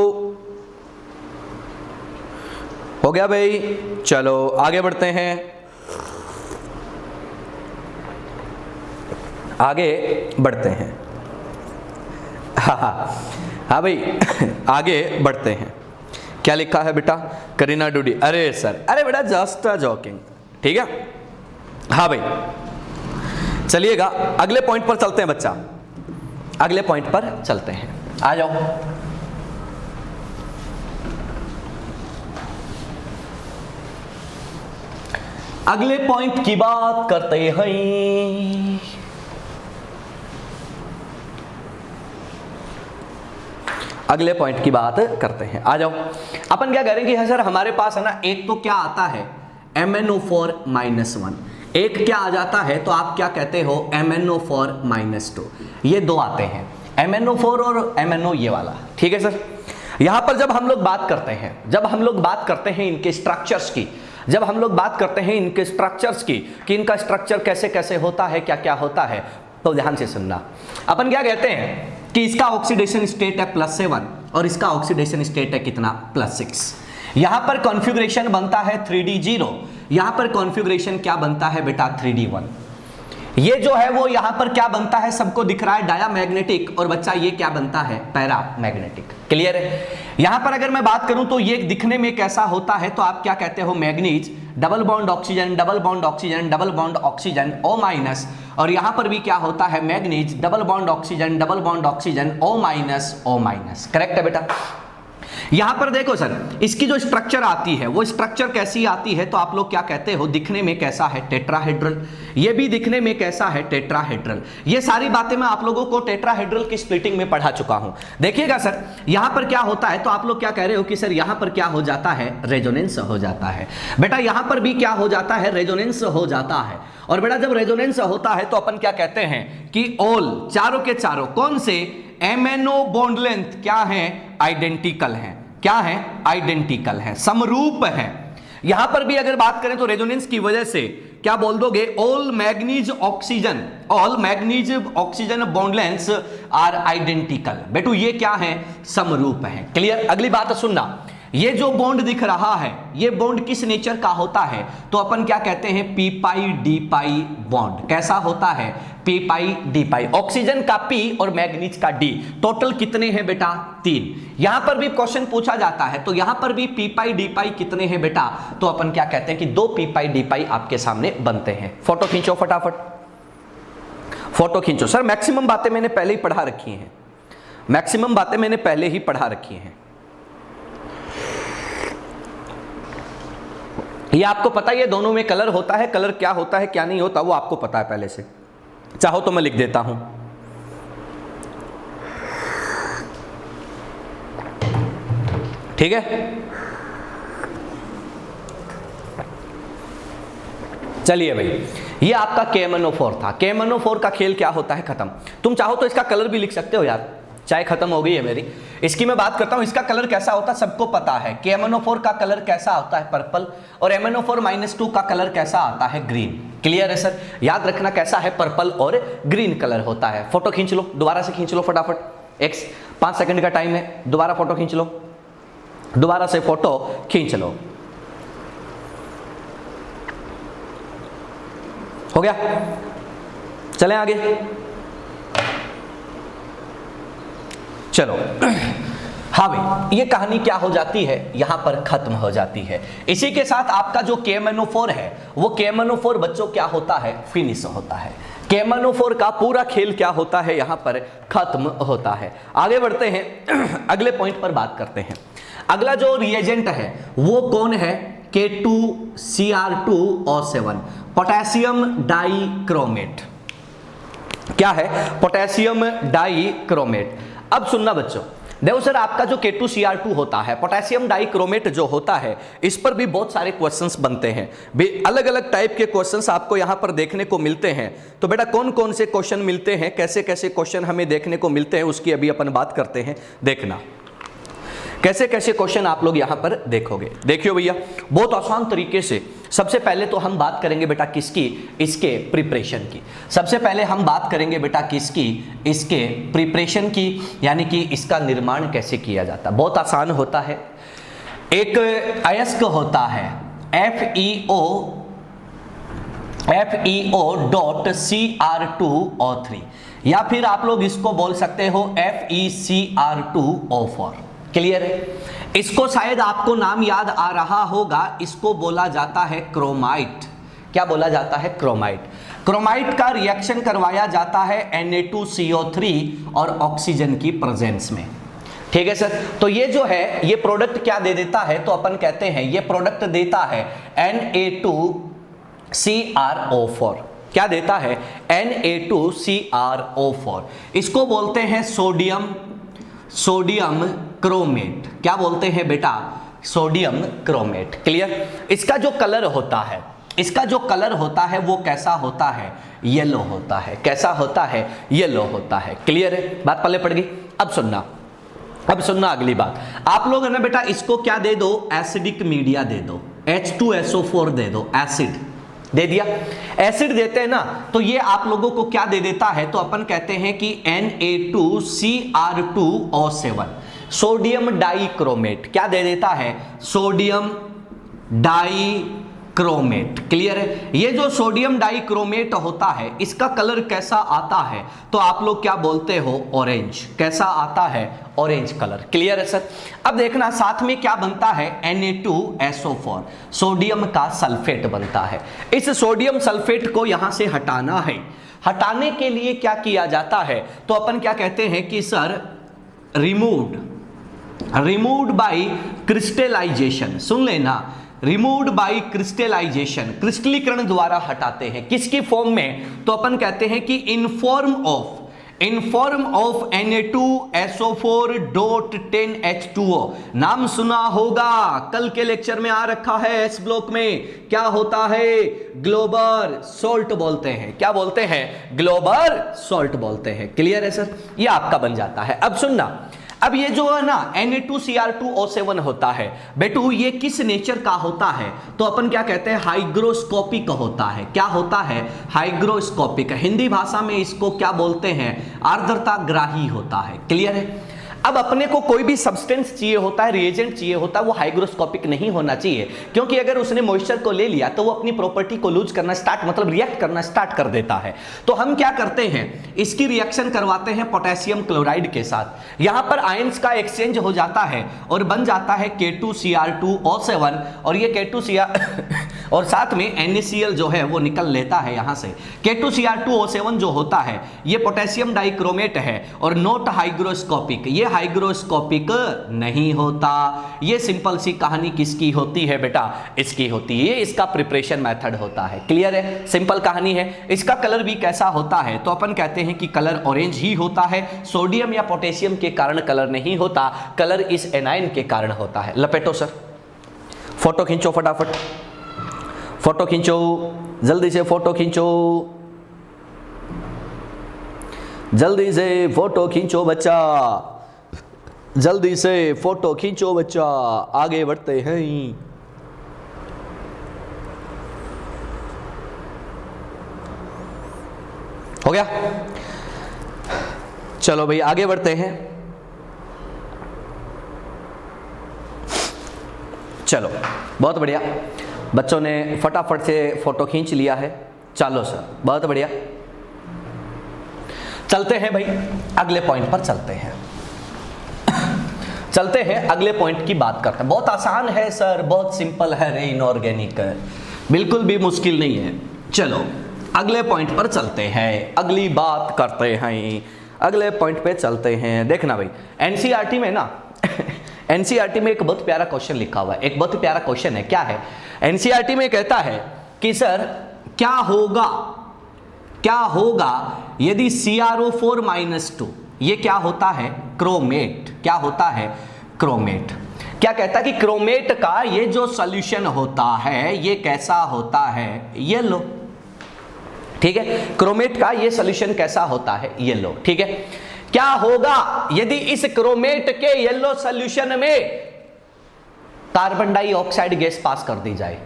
हो गया भाई? चलो आगे बढ़ते हैं, आगे बढ़ते हैं। हाँ भाई आगे बढ़ते हैं। क्या लिखा है बेटा, करीना डूडी? अरे सर, अरे बेटा जस्ट जॉकिंग, ठीक है। हाँ भाई चलिएगा अगले पॉइंट पर चलते हैं बच्चा, अगले पॉइंट पर चलते हैं, आ जाओ। अगले पॉइंट की बात करते हैं। अगले पॉइंट की बात करते हैं, आ जाओ। अपन क्या करेंगे, हाँ सर हमारे पास है ना, एक तो क्या आता है MnO4-1, एक क्या आ जाता है तो आप क्या कहते हो MnO4-2, ये दो आते हैं। MnO4 और MnO ये वाला, ठीक है सर। यहां पर जब हम लोग बात करते हैं इनके स्ट्रक्चर्स की, कि इनका स्ट्रक्चर कैसे कैसे होता है, क्या क्या होता है, तो ध्यान से सुनना। अपन क्या कहते हैं कि इसका ऑक्सीडेशन स्टेट है +7 और इसका ऑक्सीडेशन स्टेट है कितना, +6। यहां पर कॉन्फ़िगरेशन बनता है 3D0, यहां पर कॉन्फ़िगरेशन क्या बनता है बेटा, 3D1। ये जो है वो यहां पर क्या बनता है, सबको दिख रहा है डायामैग्नेटिक, और बच्चा ये क्या बनता है, पैरामैग्नेटिक। क्लियर है। यहां पर अगर मैं बात करूं तो ये दिखने में कैसा होता है, तो आप क्या कहते हो, manganese, double bond oxygen, double bond oxygen, double bond oxygen, O-, और यहां पर भी क्या होता है, manganese, double bond oxygen, double bond oxygen, O-, correct है बेटा। यहां पर देखो सर, इसकी जो स्ट्रक्चर आती है वो स्ट्रक्चर कैसी आती है, तो आप लोग क्या कहते हो, दिखने में कैसा है, टेट्राहेड्रल। ये भी दिखने में कैसा है, टेट्राहेड्रल। ये सारी बातें मैं आप लोगों को टेट्राहेड्रल की स्प्लिटिंग में पढ़ा चुका हूं। देखिएगा सर, यहां पर क्या होता है, तो आप लोग क्या कह रहे हो कि सर यहां पर क्या हो जाता है, रेजोनेंस हो जाता है। बेटा यहां पर भी क्या हो जाता है, रेजोनेंस हो जाता है। और बेटा जब रेजोनेंस होता है तो अपन क्या कहते हैं कि ऑल, चारों के चारों कौन से, MnO बॉन्ड लेंथ क्या है, आइडेंटिकल है। क्या है, आइडेंटिकल है, समरूप है। यहां पर भी अगर बात करें तो रेजोनेंस की वजह से क्या बोल दोगे, all manganese oxygen bond lengths are identical. बेटू ये क्या है, समरूप है। क्लियर। अगली बात सुनना, ये जो बॉन्ड दिख रहा है, ये बॉन्ड किस नेचर का होता है, तो अपन क्या कहते हैं, p-pi-d-pi बॉन्ड। कैसा होता है, p-pi-d-pi। ऑक्सीजन का P और मैग्नीज का D, टोटल कितने हैं बेटा, 3। यहां पर भी क्वेश्चन पूछा जाता है, तो यहां पर भी p-pi-d-pi कितने हैं बेटा, तो अपन क्या कहते हैं कि 2 p-pi-d-pi आपके सामने बनते हैं। फोटो खींचो फटाफट, फोटो खींचो। सर मैक्सिमम बातें मैंने पहले ही पढ़ा रखी हैं, ये आपको पता ही है, दोनों में कलर होता है, कलर क्या होता है क्या नहीं होता वो आपको पता है पहले से। चाहो तो मैं लिख देता हूं, ठीक है। चलिए भाई, ये आपका KMnO4 था। KMnO4 का खेल क्या होता है, खत्म। तुम चाहो तो इसका कलर भी लिख सकते हो यार, चाय खत्म हो गई है मेरी। इसकी मैं बात करता हूं, इसका कलर कैसा होता है सबको पता है। KMnO4 का कलर कैसा होता है, पर्पल, और MnO4-2 का कलर कैसा आता है, ग्रीन। क्लियर है सर, याद रखना कैसा है, पर्पल और ग्रीन कलर होता है। फोटो खींच लो, दोबारा से खींच लो फटाफट, 5 सेकंड का टाइम है, दोबारा फोटो खींच लो, दोबारा से फोटो खींच लो। हो गया, चलें आगे। चलो हाँ भाई, ये कहानी क्या हो जाती है, यहां पर खत्म हो जाती है। इसी के साथ आपका जो KMnO4 है, वो KMnO4 बच्चों क्या होता है, फिनिश होता है। KMnO4 का पूरा खेल क्या होता है, यहां पर खत्म होता है। आगे बढ़ते हैं, अगले पॉइंट पर बात करते हैं। अगला जो रिएजेंट है वो कौन है, K2Cr2O7, पोटेशियम डाइक्रोमेट। क्या है, पोटेशियम डाइक्रोमेट। अब सुनना बच्चों, देखो सर आपका जो K2Cr2 होता है, पोटेशियम डाइक्रोमेट जो होता है, इस पर भी बहुत सारे क्वेश्चंस बनते हैं। अलग अलग टाइप के क्वेश्चंस आपको यहां पर देखने को मिलते हैं। तो बेटा कौन कौन से क्वेश्चन मिलते हैं, कैसे कैसे क्वेश्चन हमें देखने को मिलते हैं, उसकी अभी अपन बात करते हैं। देखना कैसे कैसे क्वेश्चन आप लोग यहां पर देखोगे। देखियो भैया, बहुत आसान तरीके से। सबसे पहले तो हम बात करेंगे बेटा किसकी, इसके प्रिपरेशन की। सबसे पहले हम बात करेंगे बेटा किसकी, इसके प्रिपरेशन की, यानी कि इसका निर्माण कैसे किया जाता है। बहुत आसान होता है। एक अयस्क होता है FeO.Cr2O3, या फिर आप लोग इसको बोल सकते हो FeCr2O4। क्लियर है। इसको शायद आपको नाम याद आ रहा होगा, इसको बोला जाता है क्रोमाइट। क्या बोला जाता है, क्रोमाइट। क्रोमाइट का रिएक्शन करवाया जाता है Na2CO3 और ऑक्सीजन की प्रेजेंस में। ठीक है सर। तो ये जो है, ये प्रोडक्ट क्या दे देता है, तो अपन कहते हैं ये प्रोडक्ट देता है Na2CrO4। क्या देता है, Na2CrO4। इसको बोलते हैं सोडियम क्रोमेट। क्या बोलते हैं बेटा, सोडियम क्रोमेट। क्लियर। इसका जो कलर होता है, इसका जो कलर होता है वो कैसा होता है, येलो होता है। कैसा होता है, येलो होता है। क्लियर है, बात पल्ले पड़ गई। अब सुनना अगली बात। आप लोग है ना बेटा इसको क्या दे दो, एसिडिक मीडिया दे दो, H2SO4 दे दो, एसिड दे दिया। एसिड देते हैं ना तो ये आप लोगों को क्या दे देता है, तो अपन कहते हैं कि Na2Cr2O7 सोडियम डाइक्रोमेट क्या दे देता है, सोडियम डाइक्रोमेट। क्लियर है। ये जो सोडियम डाइक्रोमेट होता है इसका कलर कैसा आता है, तो आप लोग क्या बोलते हो, ऑरेंज। कैसा आता है, ऑरेंज कलर। क्लियर है सर। अब देखना साथ में क्या बनता है, Na2SO4 सोडियम का सल्फेट बनता है। इस सोडियम सल्फेट को यहां से हटाना है। हटाने के लिए क्या किया जाता है, तो अपन क्या कहते हैं कि सर रिमूव्ड बाय क्रिस्टलाइजेशन। सुन लेना, रिमूव्ड बाय क्रिस्टलाइजेशन, क्रिस्टलीकरण द्वारा हटाते हैं। किसकी फॉर्म में, तो अपन कहते हैं कि इन फॉर्म ऑफ Na2SO4.10H2O। नाम सुना होगा, कल के लेक्चर में आ रखा है एस ब्लॉक में। क्या होता है, ग्लोबल सॉल्ट बोलते हैं। क्या बोलते हैं, ग्लोबल सॉल्ट बोलते हैं। क्लियर है सर, ये आपका बन जाता है। अब सुनना, अब ये जो है ना Na2Cr2O7 होता है बेटू, ये किस नेचर का होता है, तो अपन क्या कहते हैं, हाइग्रोस्कोपिक होता है। क्या होता है, हाइग्रोस्कोपिक। हिंदी भाषा में इसको क्या बोलते हैं, आर्द्रता ग्राही होता है। क्लियर है। अब अपने को कोई भी सब्सटेंस चाहिए होता है, रिएजेंट चाहिए होता है, वो हाइग्रोस्कोपिक नहीं होना चाहिए, क्योंकि अगर उसने मॉइस्चर को ले लिया तो वो अपनी प्रॉपर्टी को लूज करना स्टार्ट, मतलब रिएक्ट करना स्टार्ट कर देता है। तो हम क्या करते हैं, इसकी रिएक्शन करवाते हैं पोटेशियम क्लोराइड के साथ। यहां पर आयंस का एक्सचेंज हो जाता है और बन जाता है K2Cr2O7, और ये K2Cr और साथ में NaCl जो है वो निकल लेता है यहां से। K2Cr2O7 जो होता है ये पोटेशियम डाइक्रोमेट है और नॉट हाइग्रोस्कोपिक। ये हाइग्रोस्कोपिक नहीं होता। ये सिंपल सी कहानी किसकी होती है बेटा, इसकी होती है। ये इसका प्रिपरेशन मेथड होता है। क्लियर है, सिंपल कहानी है। इसका कलर भी कैसा होता है, तो अपन कहते हैं कि कलर ऑरेंज ही होता है। सोडियम या पोटेशियम के कारण कलर नहीं होता, कलर इस एनायन के कारण होता है। लपेटो सर, फोटो खींचो फटाफट, फोटो खींचो जल्दी से, फोटो खींचो जल्दी से, फोटो खींचो बच्चा, जल्दी से फोटो खींचो बच्चा। आगे बढ़ते हैं। हो गया, चलो भाई आगे बढ़ते हैं। चलो बहुत बढ़िया, बच्चों ने फटाफट से फोटो खींच लिया है। चलो सर बहुत बढ़िया, चलते हैं भाई अगले पॉइंट पर चलते हैं। चलते हैं अगले पॉइंट की बात करते हैं। बहुत आसान है सर, बहुत सिंपल है रे, इनऑर्गेनिक है, बिल्कुल भी मुश्किल नहीं है। चलो अगले पॉइंट पर चलते हैं, अगली बात करते हैं, अगले पॉइंट पे चलते हैं। देखना भाई एनसीईआरटी में ना एनसीईआरटी में एक बहुत प्यारा क्वेश्चन लिखा हुआ है, एक बहुत प्यारा क्वेश्चन है। क्या है, एनसीईआरटी में कहता है कि सर क्या होगा यदि CrO4-2, ये क्या होता है, क्रोमेट। क्या होता है, क्रोमेट। क्या कहता है कि क्रोमेट का ये जो सॉल्यूशन होता है ये कैसा होता है, येलो। ठीक है, क्रोमेट का ये सॉल्यूशन कैसा होता है, येलो। ठीक है, क्या होगा यदि इस क्रोमेट के येलो सॉल्यूशन में कार्बन डाइऑक्साइड गैस पास कर दी जाए।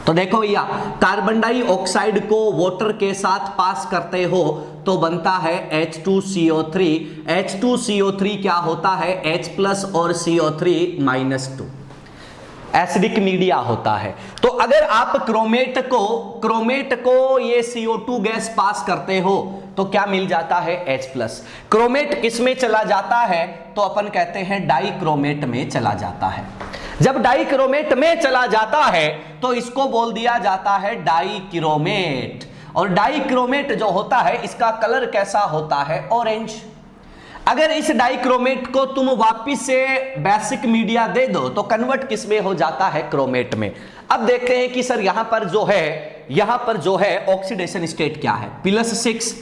तो देखो भैया, कार्बन डाइऑक्साइड को वाटर के साथ पास करते हो तो बनता है H2CO3। H2CO3 क्या होता है, H+ और CO3-2, एसिडिक मीडिया होता है। तो अगर आप क्रोमेट को ये CO2 गैस पास करते हो तो क्या मिल जाता है, H+। क्रोमेट किस में चला जाता है, तो अपन कहते हैं डाइक्रोमेट में चला जाता है। जब डाइक्रोमेट में चला जाता है तो इसको बोल दिया जाता है डाइक्रोमेट। और डाइक्रोमेट जो होता है इसका कलर कैसा होता है, ऑरेंज। अगर इस डाइक्रोमेट को तुम वापिस से बेसिक मीडिया दे दो तो कन्वर्ट किस में हो जाता है, क्रोमेट में। अब देखते हैं कि सर यहां पर जो है ऑक्सीडेशन स्टेट क्या है, +6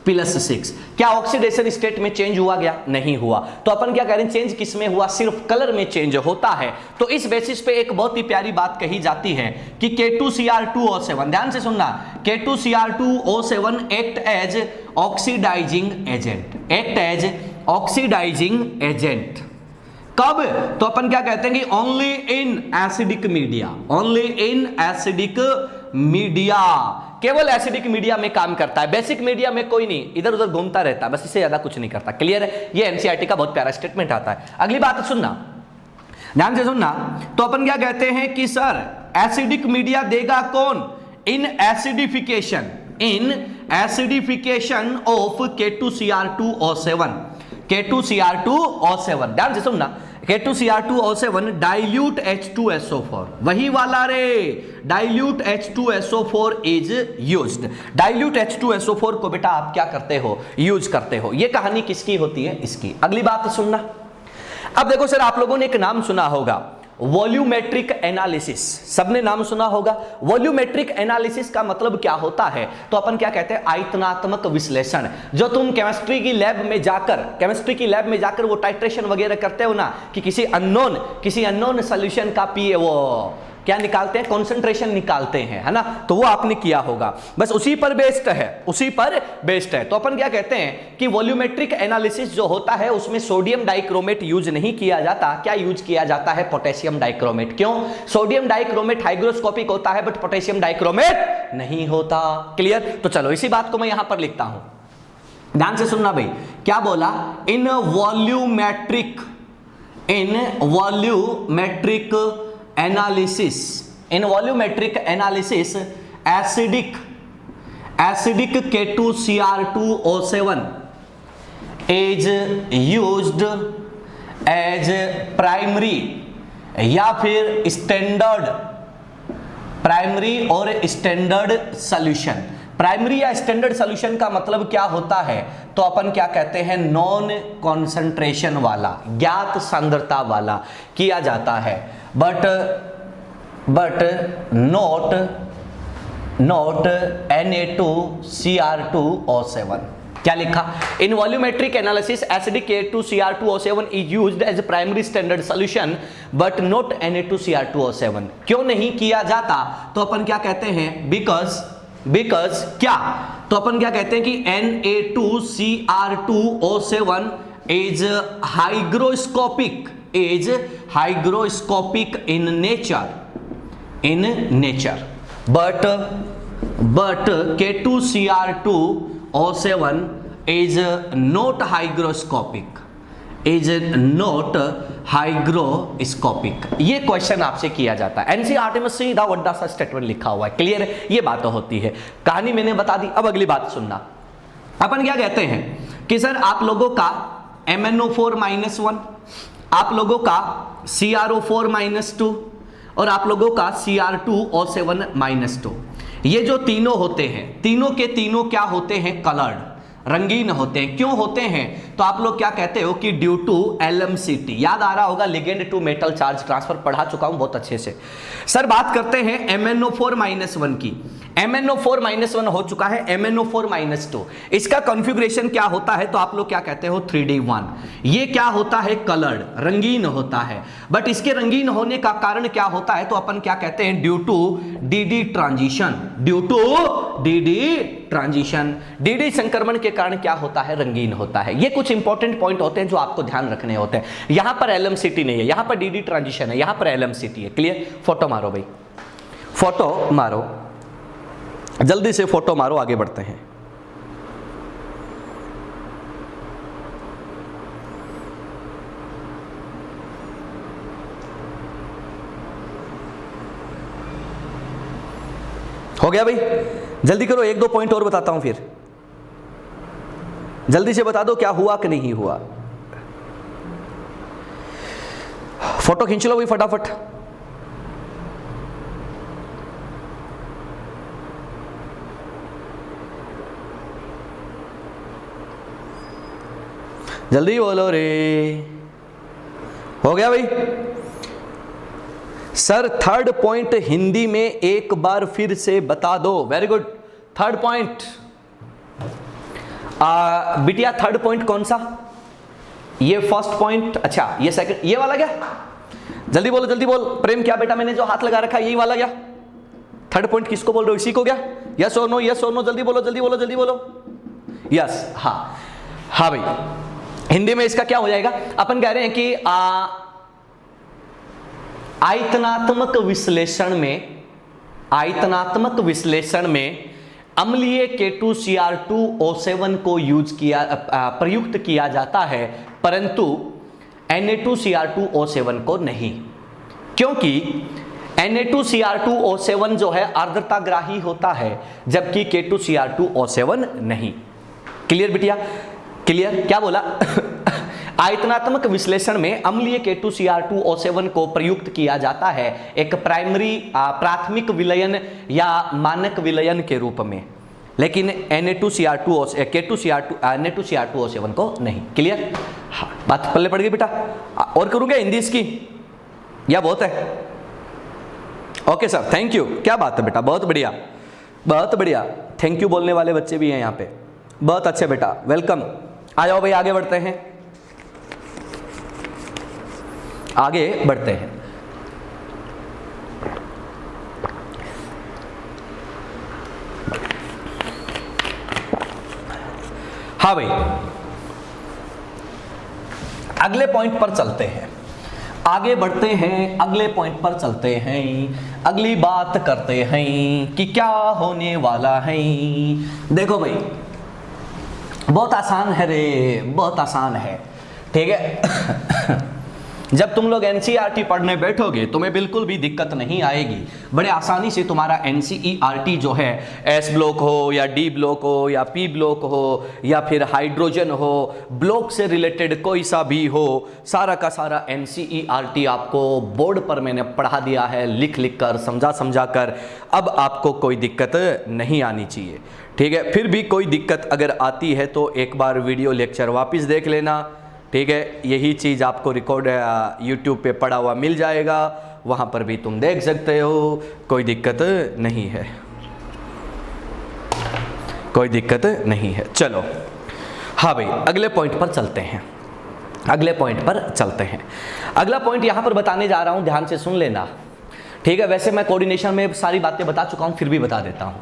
+6। क्या ऑक्सीडेशन स्टेट में चेंज हुआ गया? नहीं हुआ। तो अपन क्या कह रहे हैं, चेंज किस में हुआ? सिर्फ कलर में चेंज होता है। तो इस बेसिस पे एक बहुत ही प्यारी बात कही जाती है कि K2Cr2O7, ध्यान से सुनना, K2Cr2O7 act as oxidising agent, act as oxidising agent. कब? तो अपन क्या कहते हैं कि only in acidic media, only in acidic media, केवल एसिडिक मीडिया में काम करता है, बेसिक मीडिया में कोई नहीं, इधर उधर घूमता रहता है, बस इससे ज्यादा कुछ नहीं करता। क्लियर है? ये एनसीईआरटी का बहुत प्यारा स्टेटमेंट आता है। अगली बात सुनना, ध्यान से सुनना। तो अपन क्या कहते हैं कि सर एसिडिक मीडिया देगा कौन? In acidification, in acidification of K2Cr2O7, K2Cr2O7, ध्यान से सुनना, K2Cr2O7 डाइल्यूट H2SO4, वही वाला रे, dilute H2SO4 is used. Dilute H2SO4 को बेटा आप क्या करते हो? यूज करते हो। ये कहानी किसकी होती है? इसकी। अगली बात सुनना। अब देखो सर, आप लोगों ने एक नाम सुना होगा, वॉल्यूमेट्रिक एनालिसिस, सबने नाम सुना होगा। वॉल्यूमेट्रिक एनालिसिस का मतलब क्या होता है? तो अपन क्या कहते हैं? आयतनात्मक विश्लेषण। जो तुम केमिस्ट्री की लैब में जाकर वो टाइट्रेशन वगैरह करते हो ना, कि किसी अननोन सॉल्यूशन का पी वो क्या निकालते हैं? कॉन्सेंट्रेशन निकालते हैं, है ना? तो वो आपने किया होगा, बस उसी पर बेस्ड है, उसी पर बेस्ड है। तो अपन क्या कहते हैं कि वॉल्यूमेट्रिक एनालिसिस जो होता है उसमें सोडियम डाइक्रोमेट यूज नहीं किया जाता। क्या यूज किया जाता है? Potassium dichromate. क्यों? सोडियम डाइक्रोमेट हाइग्रोस्कोपिक होता है, बट पोटेशियम डाइक्रोमेट नहीं होता। क्लियर? तो चलो इसी बात को मैं यहां पर लिखता हूं, ध्यान से सुनना भाई। क्या बोला? In volumetric analysis, in volumetric analysis acidic K2Cr2O7 is used as primary या फिर स्टैंडर्ड, प्राइमरी और स्टैंडर्ड सॉल्यूशन। प्राइमरी या स्टैंडर्ड सॉल्यूशन का मतलब क्या होता है? तो अपन क्या कहते हैं? नॉन कॉन्सेंट्रेशन वाला, ज्ञात सांद्रता वाला किया जाता है, बट नॉट Na2Cr2O7। क्या लिखा? In volumetric analysis acidic K2Cr2O7 is used as primary standard solution but not Na2Cr2O7। क्यों नहीं किया जाता? तो अपन क्या कहते हैं? बिकॉज क्या? तो अपन क्या कहते हैं कि Na2Cr2O7 is hygroscopic in nature, but K2Cr2O7 is not hygroscopic. ये क्वेश्चन आपसे किया जाता है एनसीईआरटी में, सीधा वड्डा सा स्टेटमेंट लिखा हुआ है। क्लियर है? ये बात होती है, कहानी मैंने बता दी। अब अगली बात सुनना। अपन क्या कहते हैं कि सर आप लोगों का MnO4-1, आप लोगों का CrO4-2 और आप लोगों का Cr2O7-2, ये जो तीनों होते हैं, तीनों के तीनों क्या होते हैं? कलर्ड, रंगीन होते हैं। क्यों होते हैं? तो आप लोग क्या कहते हो कि ड्यू टू LMCT, याद आ रहा होगा, ligand to metal charge transfer, पढ़ा चुका हूं बहुत अच्छे से। सर बात करते हैं MnO4-1 की। MnO4-1 हो चुका है, MnO4-2, इसका कॉन्फ़िगरेशन क्या होता है? तो आप लोग क्या कहते हो? 3D1। ये क्या होता है? कलर्ड, रंगीन होता है। बट इसके रंगीन होने का कारण क्या होता है? तो अपन क्या कहते हैं? Due to DD transition, DD संक्रमण के कारण क्या होता है? रंगीन होता है। ये कुछ इंपॉर्टेंट पॉइंट होते हैं जो आपको ध्यान रखने होते हैं। यहां पर LMCT नहीं है, यहां पर DD ट्रांजिशन है, यहां पर LMCT है। क्लियर? फोटो मारो भाई, फोटो मारो, जल्दी से फोटो मारो, आगे बढ़ते हैं। हो गया भाई? जल्दी करो, 1-2 पॉइंट और बताता हूं, फिर जल्दी से बता दो क्या हुआ कि नहीं हुआ। फोटो खींच लो भाई फटाफट। जल्दी बोलो रे। हो गया भाई? सर थर्ड पॉइंट हिंदी में एक बार फिर से बता दो। Very good. थर्ड पॉइंट, बिटिया थर्ड पॉइंट कौन सा? ये फर्स्ट पॉइंट, अच्छा ये सेकंड, ये वाला क्या? जल्दी बोलो जल्दी बोल। प्रेम क्या बेटा, मैंने जो हाथ लगा रखा है यही वाला क्या? थर्ड पॉइंट किसको बोल रहे हो, इसी को क्या? यस और नो, यस और नो, जल्दी बोलो जल्दी बोलो जल्दी बोलो। यस, हाँ हाँ भाई। हिंदी में इसका क्या हो जाएगा? अपन कह रहे हैं कि आयतनात्मक विश्लेषण में अम्लीय K2Cr2O7 को प्रयुक्त किया जाता है, परंतु Na2Cr2O7 को नहीं, क्योंकि Na2Cr2O7 जो है आर्द्रताग्राही होता है, जबकि K2Cr2O7 नहीं। क्लियर बिटिया, क्लियर? क्या बोला? आयतनात्मक विश्लेषण में अम्लीय K2Cr2O7 को प्रयुक्त किया जाता है एक प्राथमिक विलयन या मानक विलयन के रूप में, लेकिन Na2Cr2O7 को नहीं। क्लियर? हाँ, बात पल्ले पड़ गई बेटा। और करूंगा हिंदी इसकी, या बहुत है? Okay sir, thank you. क्या बात है बेटा, बहुत बढ़िया बहुत बढ़िया। थैंक यू बोलने वाले बच्चे भी हैं यहाँ पे, बहुत अच्छे बेटा, वेलकम। आ जाओ भाई, आगे बढ़ते हैं, आगे बढ़ते हैं। हाँ भाई, अगले पॉइंट पर चलते हैं, आगे बढ़ते हैं, अगले पॉइंट पर चलते हैं, अगली बात करते हैं कि क्या होने वाला है। देखो भाई, बहुत आसान है रे, बहुत आसान है, ठीक है। जब तुम लोग एनसीईआरटी पढ़ने बैठोगे तुम्हें बिल्कुल भी दिक्कत नहीं आएगी, बड़े आसानी से तुम्हारा एनसीईआरटी जो है एस ब्लॉक हो या डी ब्लॉक हो या पी ब्लॉक हो या फिर हाइड्रोजन हो, ब्लॉक से रिलेटेड कोई सा भी हो, सारा का सारा एनसीईआरटी आपको बोर्ड पर मैंने पढ़ा दिया है, लिख लिख कर, समझा समझा कर। अब आपको कोई दिक्कत नहीं आनी चाहिए, ठीक है। फिर भी कोई दिक्कत अगर आती है तो एक बार वीडियो लेक्चर वापस देख लेना, ठीक है। यही चीज़ आपको रिकॉर्ड यूट्यूब पे पड़ा हुआ मिल जाएगा, वहाँ पर भी तुम देख सकते हो, कोई दिक्कत नहीं है, कोई दिक्कत नहीं है। चलो हाँ भाई, अगले पॉइंट पर चलते हैं, अगले पॉइंट पर चलते हैं। अगला पॉइंट यहाँ पर बताने जा रहा हूँ, ध्यान से सुन लेना, ठीक है। वैसे मैं कोऑर्डिनेशन में सारी बातें बता चुका हूँ, फिर भी बता देता हूँ।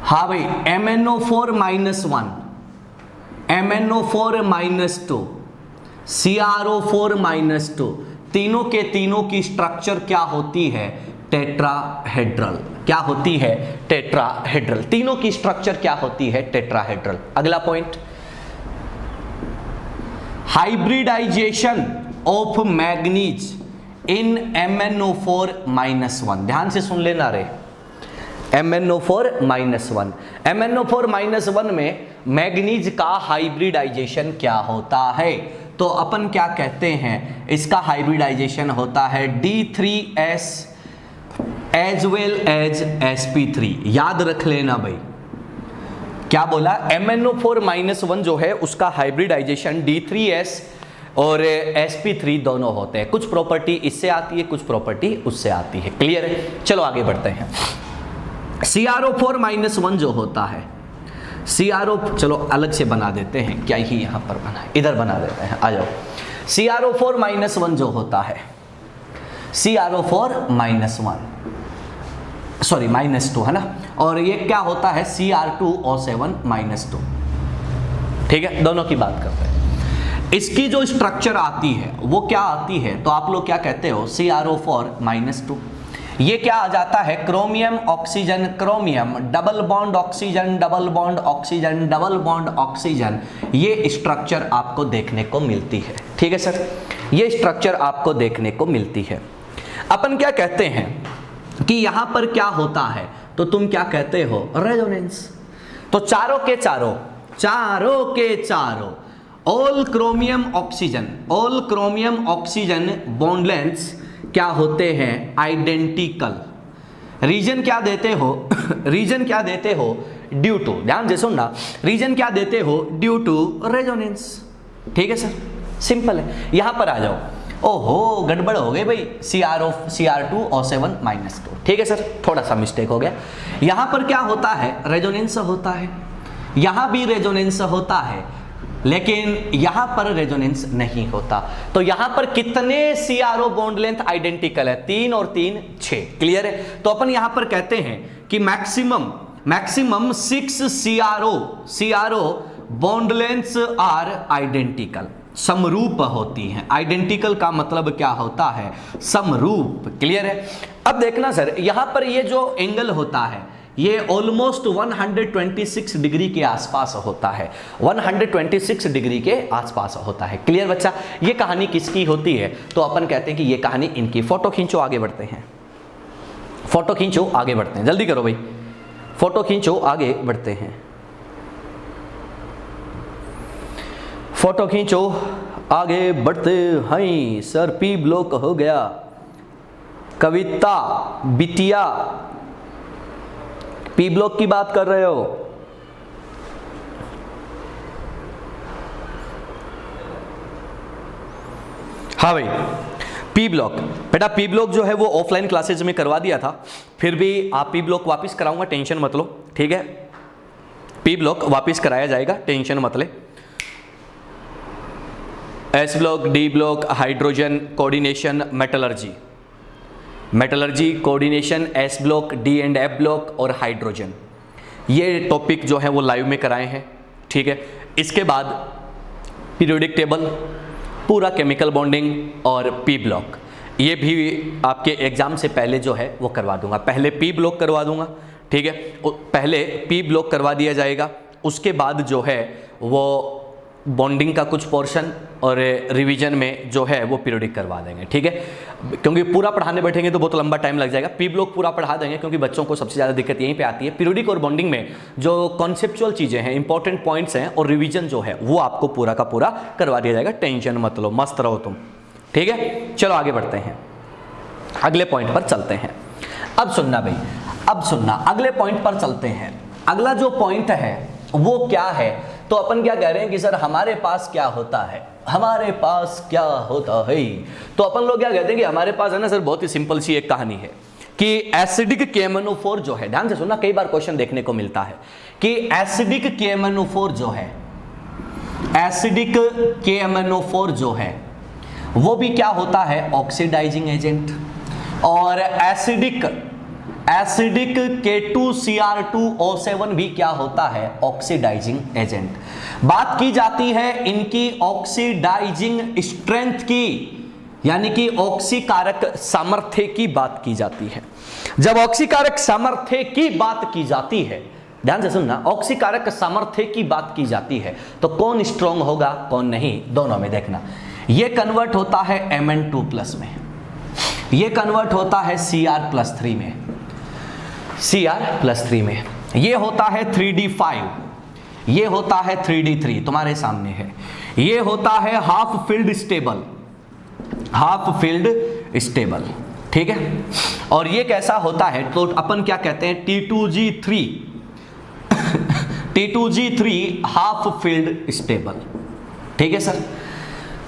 हाँ भाई, MnO4-1, MnO4-2, CrO4-2, तीनों के तीनों की स्ट्रक्चर क्या होती है? टेट्राहेड्रल। क्या होती है? टेट्राहेड्रल। तीनों की स्ट्रक्चर क्या होती है? टेट्राहेड्रल। अगला point, hybridization of manganese in MnO4-1। ध्यान से सुन लेना रे, MnO4-1, MnO4-1 में मैग्नीज का हाइब्रिडाइजेशन क्या होता है? तो अपन क्या कहते हैं, इसका हाइब्रिडाइजेशन होता है D3S as well as sp3। याद रख लेना भाई, क्या बोला? MnO4-1 जो है उसका हाइब्रिडाइजेशन D3S और sp3 दोनों होते हैं। कुछ प्रॉपर्टी इससे आती है, कुछ प्रॉपर्टी उससे आती है। क्लियर है? चलो आगे बढ़ते हैं। CrO4-1 जो होता है, चलो अलग से बना देते हैं, क्या ही यहाँ पर बना है, इधर बना देते हैं, आ जाओ। CrO4-1 जो होता है, CrO4-1 सॉरी -2 है ना, और ये क्या होता है? Cr2O7-2, ठीक है। दोनों की बात करते हैं। इसकी जो स्ट्रक्चर आती है वो क्या आती है? तो आप लोग क्या कहते हो? CrO4-2। ये क्या आ जाता है? Chromium oxygen chromium, double bond oxygen double bond oxygen double bond oxygen, ये स्ट्रक्चर आपको देखने को मिलती है, ठीक है सर। ये स्ट्रक्चर आपको देखने को मिलती है। अपन क्या कहते हैं कि यहां पर क्या होता है? तो तुम क्या कहते हो? रेजोनेंस। तो चारों के चारों all chromium oxygen bond lengths क्या होते हैं? आइडेंटिकल। रीजन क्या देते हो? रीजन क्या देते हो? ड्यू टू, ध्यान से सुनना, रीजन क्या देते हो? ड्यू टू रेजोनेंस, ठीक है सर, सिंपल है। यहां पर आ जाओ, ओहो गड़बड़ हो गई भाई, Cr2O7-2, ठीक है सर, थोड़ा सा मिस्टेक हो गया। यहां पर क्या होता है, रेजोनेंस होता है, यहां भी रेजोनेंस होता है, लेकिन यहां पर रेजोनेंस नहीं होता। तो यहां पर कितने CRO बॉन्ड लेंथ आइडेंटिकल है, 3 और 3 6, क्लियर है। तो अपन यहां पर कहते हैं कि maximum 6 CRO bond lengths are identical, समरूप होती हैं। आइडेंटिकल का मतलब क्या होता है, समरूप, क्लियर है। अब देखना सर, यहां पर ये जो एंगल होता है ये ऑलमोस्ट 126 डिग्री के आसपास होता है, 126 डिग्री के आसपास होता है, क्लियर बच्चा। ये कहानी किसकी होती है, तो अपन कहते हैं कि ये कहानी इनकी। फोटो खींचो, आगे बढ़ते हैं, फोटो खींचो, आगे बढ़ते हैं, जल्दी करो भाई, फोटो खींचो, आगे बढ़ते हैं, फोटो खींचो, आगे बढ़ते हैं। सर पी ब्लॉक हो गया, कविता बिटिया पी ब्लॉक की बात कर रहे हो। हाँ भाई, पी ब्लॉक, बेटा पी ब्लॉक जो है वो ऑफलाइन क्लासेज में करवा दिया था, फिर भी आप पी ब्लॉक वापस कराऊंगा, टेंशन मत लो, ठीक है। पी ब्लॉक वापस कराया जाएगा, टेंशन मत ले। S block, D block, hydrogen coordination, metallurgy coordination, S block, D and F block और हाइड्रोजन, ये टॉपिक जो है वो लाइव में कराए हैं, ठीक है। इसके बाद पीरियोडिक टेबल, पूरा केमिकल बॉन्डिंग और पी ब्लॉक, ये भी आपके एग्जाम से पहले जो है वो करवा दूंगा। पहले पी ब्लॉक करवा दूंगा, ठीक है, पहले पी ब्लॉक करवा दिया जाएगा, उसके बाद जो है वो बॉन्डिंग का कुछ पोर्शन और रिवीजन में जो है वो पीरियोडिक करवा देंगे, ठीक है। क्योंकि पूरा पढ़ाने बैठेंगे तो बहुत लंबा टाइम लग जाएगा, पी ब्लॉक पूरा पढ़ा देंगे, क्योंकि बच्चों को सबसे ज़्यादा दिक्कत यहीं पे आती है। पीरियोडिक और बॉन्डिंग में जो कॉन्सेप्चुअल चीज़ें हैं, इंपॉर्टेंट पॉइंट्स हैं और रिवीजन जो है वो आपको पूरा का पूरा करवा दिया जाएगा, टेंशन मत लो, मस्त रहो तुम, ठीक है। चलो आगे बढ़ते हैं, अगले पॉइंट पर चलते हैं। अब सुनना भाई, अब सुनना, अगले पॉइंट पर चलते हैं। अगला जो पॉइंट है वो क्या है, तो अपन क्या कह रहे हैं कि सर हमारे पास क्या होता है, हमारे पास क्या होता है। तो अपन लोग क्या कहते हैं कि हमारे पास है ना सर, बहुत ही सिंपल सी एक कहानी है कि एसिडिक KMnO4 जो है, ध्यान से सुनना, कई बार क्वेश्चन देखने को मिलता है कि एसिडिक KMnO4 जो है, एसिडिक KMnO4 जो है वो भी क्या होता है, ऑक्सीडाइजिंग एजेंट। और एसिडिक K2Cr2O7 भी क्या होता है, ऑक्सीडाइजिंग एजेंट। बात की जाती है इनकी ऑक्सीडाइजिंग स्ट्रेंथ की, यानी कि ऑक्सीकारक सामर्थ्य की बात की जाती है। जब ऑक्सीकारक सामर्थ्य की बात की जाती है, ध्यान से सुनना, ऑक्सीकारक सामर्थ्य की बात की जाती है तो कौन स्ट्रॉन्ग होगा कौन नहीं, दोनों में देखना। यह कन्वर्ट होता है Mn2+ में, यह कन्वर्ट होता है Cr+3 में, Cr+3 में, ये होता है 3D5, ये होता है 3D3, तुम्हारे सामने है, ये होता है half field stable, half field stable, ठीक है। और ये कैसा होता है, तो अपन क्या कहते हैं, T2G3 T2G3 half field stable, ठीक है सर।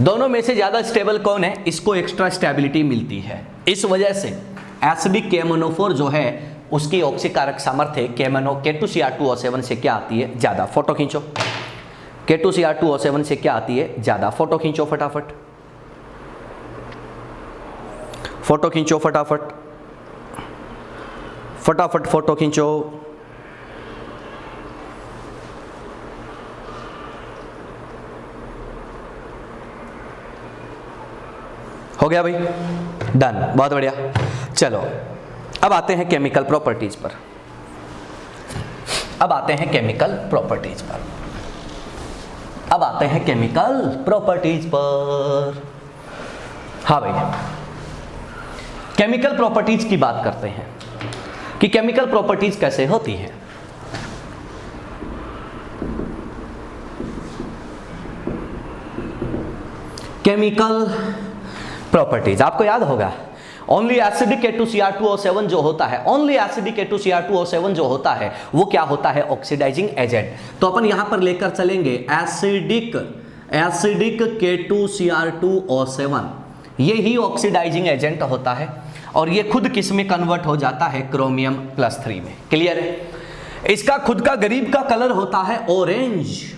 दोनों में से ज्यादा स्टेबल कौन है, इसको एक्स्ट्रा स्टेबिलिटी मिलती है, इस वजह से एसिडिक KMnO4 जो है उसकी ऑक्सीकारक सामर्थ्य K2Cr2O7 से क्या आती है, ज्यादा। फोटो खींचो, K2Cr2O7 से क्या आती है, ज्यादा। फोटो खींचो फटाफट, फोटो खींचो फटाफट, फटाफट फोटो खींचो। हो गया भाई, डन, बहुत बढ़िया। चलो अब आते हैं केमिकल प्रॉपर्टीज पर, अब आते हैं केमिकल प्रॉपर्टीज पर, अब आते हैं केमिकल प्रॉपर्टीज पर। हाँ भाई, केमिकल प्रॉपर्टीज की बात करते हैं कि केमिकल प्रॉपर्टीज कैसे होती है। केमिकल प्रॉपर्टीज आपको याद होगा, ओनली एसिडिक K2Cr2O7 जो होता है, ओनली एसिडिक K2Cr2O7 जो होता है वो क्या होता है, ऑक्सीडाइजिंग एजेंट। तो अपन यहां पर लेकर चलेंगे एसिडिक K2Cr2O7, ये ही ऑक्सीडाइजिंग एजेंट होता है और ये खुद किस में कन्वर्ट हो जाता है, क्रोमियम +3 में। क्लियर है? इसका खुद का गरीब का कलर होता है ऑरेंज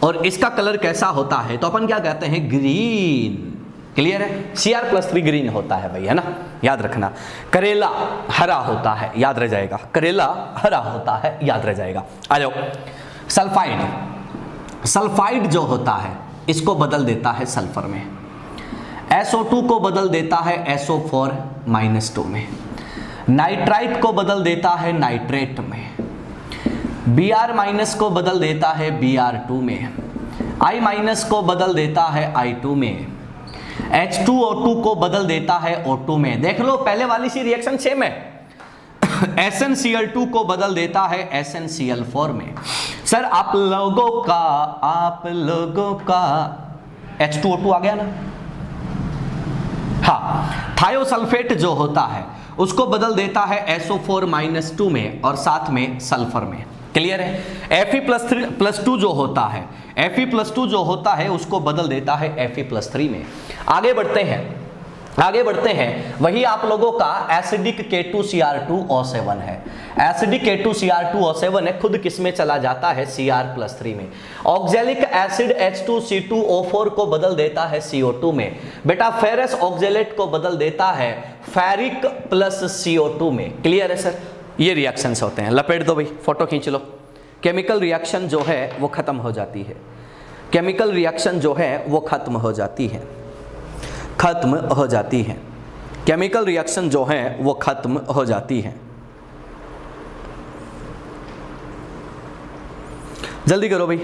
और इसका कलर कैसा होता है, तो अपन क्या कहते हैं, ग्रीन। क्लियर है? Cr+3 ग्रीन होता है भाई, है ना, याद रखना। करेला हरा होता है, याद रह जाएगा, करेला हरा होता है, याद रह जाएगा। आ जाओ, सल्फाइड। सल्फाइड जो होता है इसको बदल देता है सल्फर में, SO2 को बदल देता है SO4-2 में, नाइट्राइट को बदल देता है नाइट्रेट में, Br- को बदल देता है Br2 में, I- को बदल देता है I2 में, H2O2 को बदल देता है O2 में। देख लो पहले वाली सी रिएक्शन सेम है। SnCl2 को बदल देता है SnCl4 में। सर आप लोगों का H2O2 आ गया ना। हाँ, थायोसल्फेट जो होता है उसको बदल देता है SO4-2 में और साथ में सल्फर में। क्लियर है? Fe+2 जो होता है, Fe+2 जो होता है उसको बदल देता है Fe+3 में। आगे बढ़ते हैं, वही आप लोगों का एसिडिक K2Cr2O7 है। एसिडिक K2Cr2O7 है, खुद किस में चला जाता है, Cr+3 में। ऑक्जेलिक एसिड H2C2O4 को बदल देता है CO2 में। बेटा फेरस ऑक्जेलेट को बदल देता है फेरिक +CO2 में। क्लियर है सर? ये रिएक्शंस होते हैं। लपेट दो भाई, फोटो खींच लो। केमिकल रिएक्शन जो है वो खत्म हो जाती है, केमिकल रिएक्शन जो है वो खत्म हो जाती है, केमिकल रिएक्शन जो है वो खत्म हो जाती है। जल्दी करो भाई,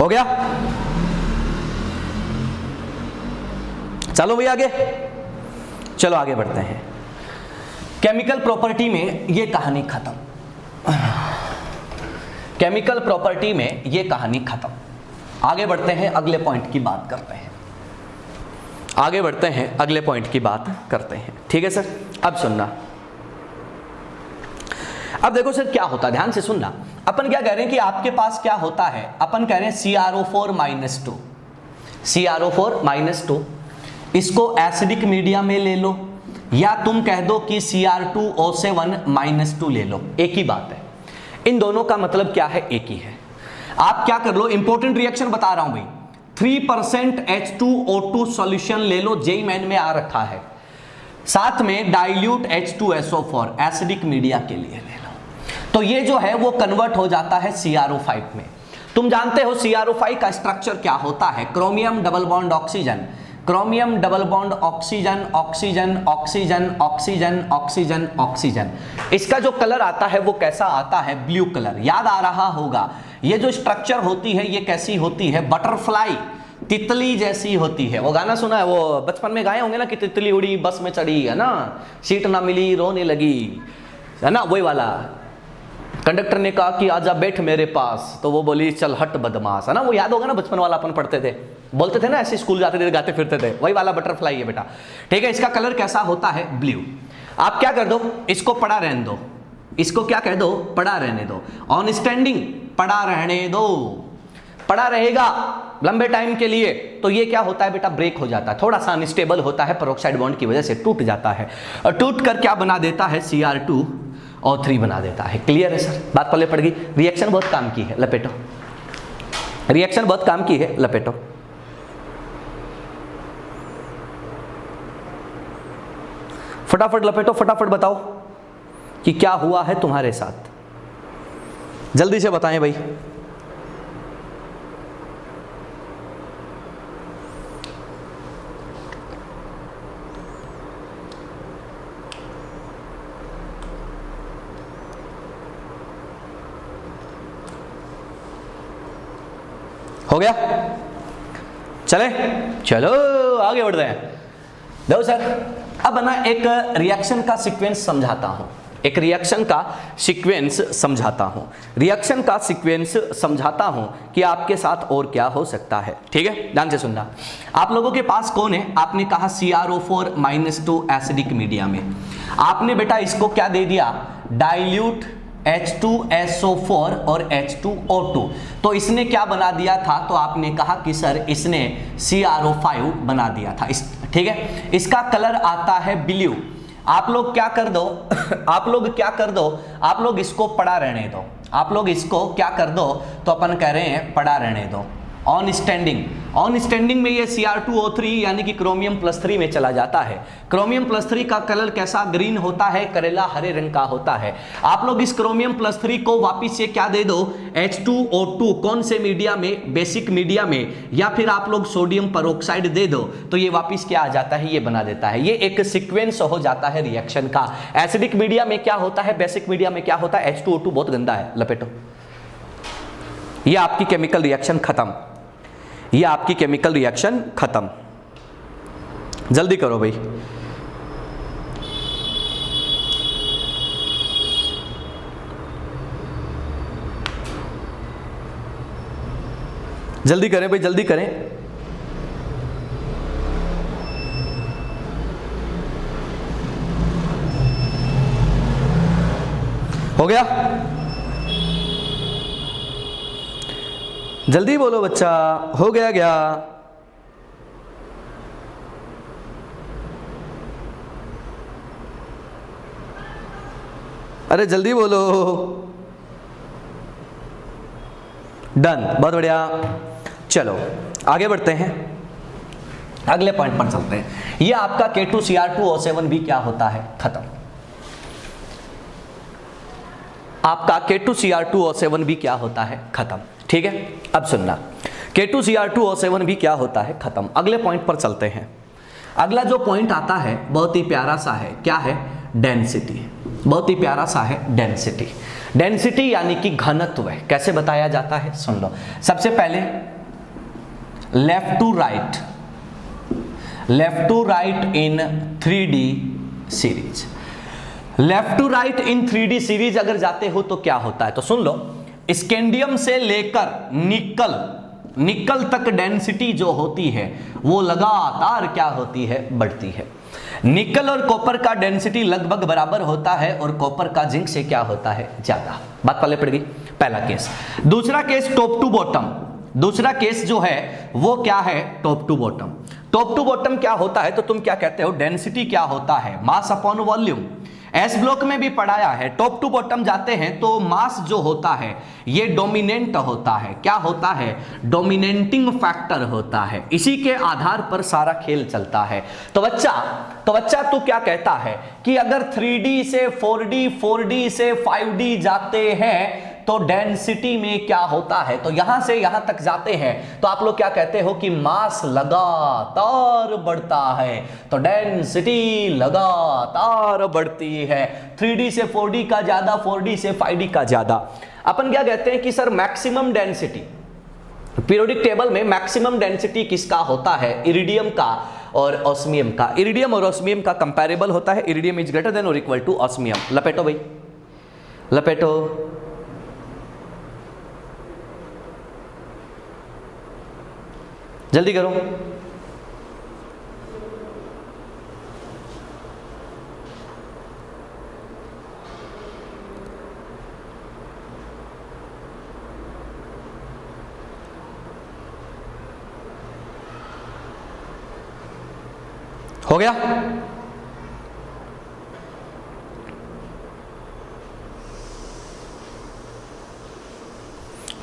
हो गया? चलो भाई आगे, चलो आगे बढ़ते हैं। केमिकल प्रॉपर्टी में ये कहानी खत्म, केमिकल प्रॉपर्टी में ये कहानी खत्म। आगे बढ़ते हैं, अगले पॉइंट की बात करते हैं, आगे बढ़ते हैं, अगले पॉइंट की बात करते हैं। ठीक है सर? अब सुनना, अब देखो सर क्या होता है, ध्यान से सुनना। अपन क्या कह रहे हैं कि आपके पास क्या होता है, अपन कह रहे हैं CrO4-2, CrO4-2, इसको एसिडिक मीडिया में ले लो या तुम कह दो कि Cr2O7-2 ले लो, एक ही बात है। इन दोनों का मतलब क्या है, एक ही है। आप क्या कर लो, इंपॉर्टेंट रिएक्शन बता रहा हूं भाई, 3% H2O2 सॉल्यूशन ले लो, जेई मेन में आ रखा है, साथ में डाइल्यूट H2SO4 एसिडिक मीडिया के लिए ले लो, तो ये जो है वो कन्वर्ट हो जाता है CrO5 में। तुम जानते हो CrO5 का स्ट्रक्चर क्या होता है, chromium double bond oxygen, chromium double bond oxygen, oxygen, oxygen, oxygen, oxygen, oxygen. इसका जो कलर आता है वो कैसा आता है, ब्लू कलर। याद आ रहा होगा, ये जो स्ट्रक्चर होती है ये कैसी होती है, बटरफ्लाई, तितली जैसी होती है। वो गाना सुना है, वो बचपन में गाए होंगे ना कि तितली उड़ी बस में चढ़ी, है ना, सीट ना मिली रोने लगी, है ना, वही वाला। कंडक्टर ने कहा कि आजा बैठ मेरे पास, तो वो बोली चल हट बदमाश, है ना, वो याद होगा ना, बचपन वाला अपन पढ़ते थे, बोलते थे ना, ऐसे स्कूल जाते थे, गाते फिरते थे, वही वाला बटरफ्लाई है बेटा। ठीक है, इसका कलर कैसा होता है, ब्लू। आप क्या कर दो, इसको पड़ा रहने दो, इसको क्या कह दो, पड़ा रहने दो, ऑन स्टैंडिंग पड़ा रहने दो, पड़ा रहेगा लंबे टाइम के लिए, तो ये क्या होता है बेटा, ब्रेक हो जाता है, थोड़ा सा अनस्टेबल होता है, पेरोक्साइड बॉन्ड की वजह से टूट जाता है, और टूट कर क्या बना देता है, Cr2O3 बना देता है। क्लियर है सर? बात पल्ले पड़ गई। रिएक्शन बहुत काम की है, लपेटो, रिएक्शन बहुत काम की है, लपेटो। फटाफट लपेटो, फटाफट बताओ कि क्या हुआ है तुम्हारे साथ, जल्दी से बताएं भाई। हो गया? चले, चलो आगे बढ़ते हैं। देखो सर, अब ना एक रिएक्शन का सीक्वेंस समझाता हूं, एक रिएक्शन का सीक्वेंस समझाता हूं, रिएक्शन का सीक्वेंस समझाता हूं कि आपके साथ और क्या हो सकता है। ठीक है, ध्यान से सुनना। आप लोगों के पास कौन है, आपने कहा CrO4-2 एसिडिक मीडिया में, आपने बेटा इसको क्या दे दिया, डाइल्यूट H2SO4 और H2O2। तो इसने क्या बना दिया था, तो आपने कहा कि सर इसने CrO5 बना दिया था। ठीक है, इसका कलर आता है ब्लू। आप लोग क्या कर दो आप लोग इसको पड़ा रहने दो, आप लोग इसको क्या कर दो, तो अपन कह रहे हैं पड़ा रहने दो। ऑन स्टैंडिंग में ये Cr2O3 यानी कि क्रोमियम प्लस 3 में चला जाता है। क्रोमियम प्लस 3 का कलर कैसा, ग्रीन होता है, करेला हरे रंग का होता है। आप लोग इस क्रोमियम प्लस 3 को वापिस से क्या दे दो, H2O2, कौन से मीडिया में, बेसिक मीडिया में, या फिर आप लोग सोडियम पेरोक्साइड दे दो, तो ये वापिस क्या आ जाता है, ये बना देता है। ये एक सीक्वेंस हो जाता है रिएक्शन का। एसिडिक मीडिया में क्या होता है, बेसिक मीडिया में क्या होता है, H2O2 बहुत गंदा है, लपेटो। ये आपकी केमिकल रिएक्शन खत्म, ये आपकी केमिकल रिएक्शन खत्म। जल्दी करो भाई, जल्दी करें भाई, जल्दी करें। हो गया, जल्दी बोलो बच्चा, हो गया क्या? अरे जल्दी बोलो। डन, बहुत बढ़िया। चलो आगे बढ़ते हैं, अगले पॉइंट पर चलते हैं। ये आपका K2Cr2O7 भी क्या होता है, खत्म। आपका K2Cr2O7 भी क्या होता है, खत्म। ठीक है, अब सुनना, K2Cr2O7 भी क्या होता है, खत्म। अगले पॉइंट पर चलते हैं। अगला जो पॉइंट आता है बहुत ही प्यारा सा है, क्या है, डेंसिटी। बहुत ही प्यारा सा है डेंसिटी। डेंसिटी यानी कि घनत्व है। कैसे बताया जाता है, सुन लो। सबसे पहले left to right in 3D series. Left to right in 3D series अगर जाते हो तो क्या होता है, तो सुन लो। स्कैंडियम से लेकर निकल तक डेंसिटी जो होती है वो लगातार क्या होती है, बढ़ती है। निकल और कॉपर का डेंसिटी लगभग बराबर होता है और कॉपर का जिंक से क्या होता है, ज्यादा। बात पहले पड़ गई, पहला केस। दूसरा केस टॉप टू बॉटम। दूसरा केस जो है वो क्या है, top to bottom. Top to bottom क्या होता है, तो तुम क्या कहते हो, डेंसिटी क्या होता है, mass upon volume. S block में भी पढ़ाया है, टॉप टू बॉटम जाते हैं तो मास जो होता है ये डोमिनेंट होता है। क्या होता है, डोमिनेटिंग फैक्टर होता है। इसी के आधार पर सारा खेल चलता है। तो बच्चा तू क्या कहता है कि अगर 3D से 4D, 4D से 5D जाते हैं तो डेंसिटी में क्या होता है, तो यहां से यहां तक जाते हैं तो आप लोग क्या कहते हो कि मास लगातार बढ़ता है। तो डेंसिटी लगातार बढ़ती है, 3D से 4D का ज्यादा, 4D से 5D का ज्यादा। अपन क्या कहते हैं कि sir maximum density, periodic table में मैक्सिमम डेंसिटी किसका होता है, इरिडियम का और ऑस्मियम का। इरिडियम और ऑस्मियम का कंपैरेबल होता है, इरिडियम इज ग्रेटर देन और इक्वल टू ऑस्मियम। लपेटो भाई, लपेटो। जल्दी करो। हो गया,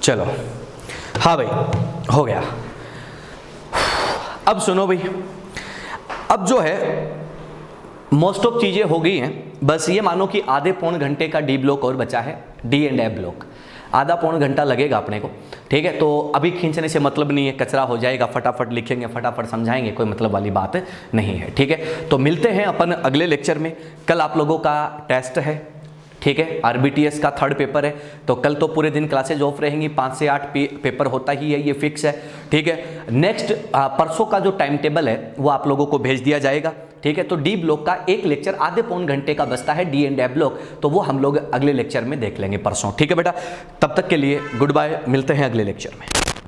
चलो। हाँ भाई, हो गया। अब सुनो भाई, अब जो है मोस्ट ऑफ चीजें हो गई हैं। बस ये मानो कि आधे पौन घंटे का डी ब्लॉक और बचा है, डी एंड एफ ब्लॉक। आधा पौन घंटा लगेगा अपने को, ठीक है। तो अभी खींचने से मतलब नहीं है, कचरा हो जाएगा, फटाफट लिखेंगे, फटाफट समझाएंगे, कोई मतलब वाली बात नहीं है, ठीक है। तो मिलते हैं अपन अगले लेक्चर में। कल आप लोगों का टेस्ट है, ठीक है, RBTS का 3rd पेपर है। तो कल तो पूरे दिन क्लासेज ऑफ रहेंगी, 5 से 8 पेपर होता ही है, ये फिक्स है, ठीक है। नेक्स्ट परसों का जो टाइम टेबल है वो आप लोगों को भेज दिया जाएगा, ठीक है। तो डी ब्लॉक का एक लेक्चर आधे पौन घंटे का बचता है, डी एंड एफ ब्लॉक, तो वो हम लोग अगले लेक्चर में देख लेंगे परसों, ठीक है बेटा। तब तक के लिए गुड बाय, मिलते हैं अगले लेक्चर में।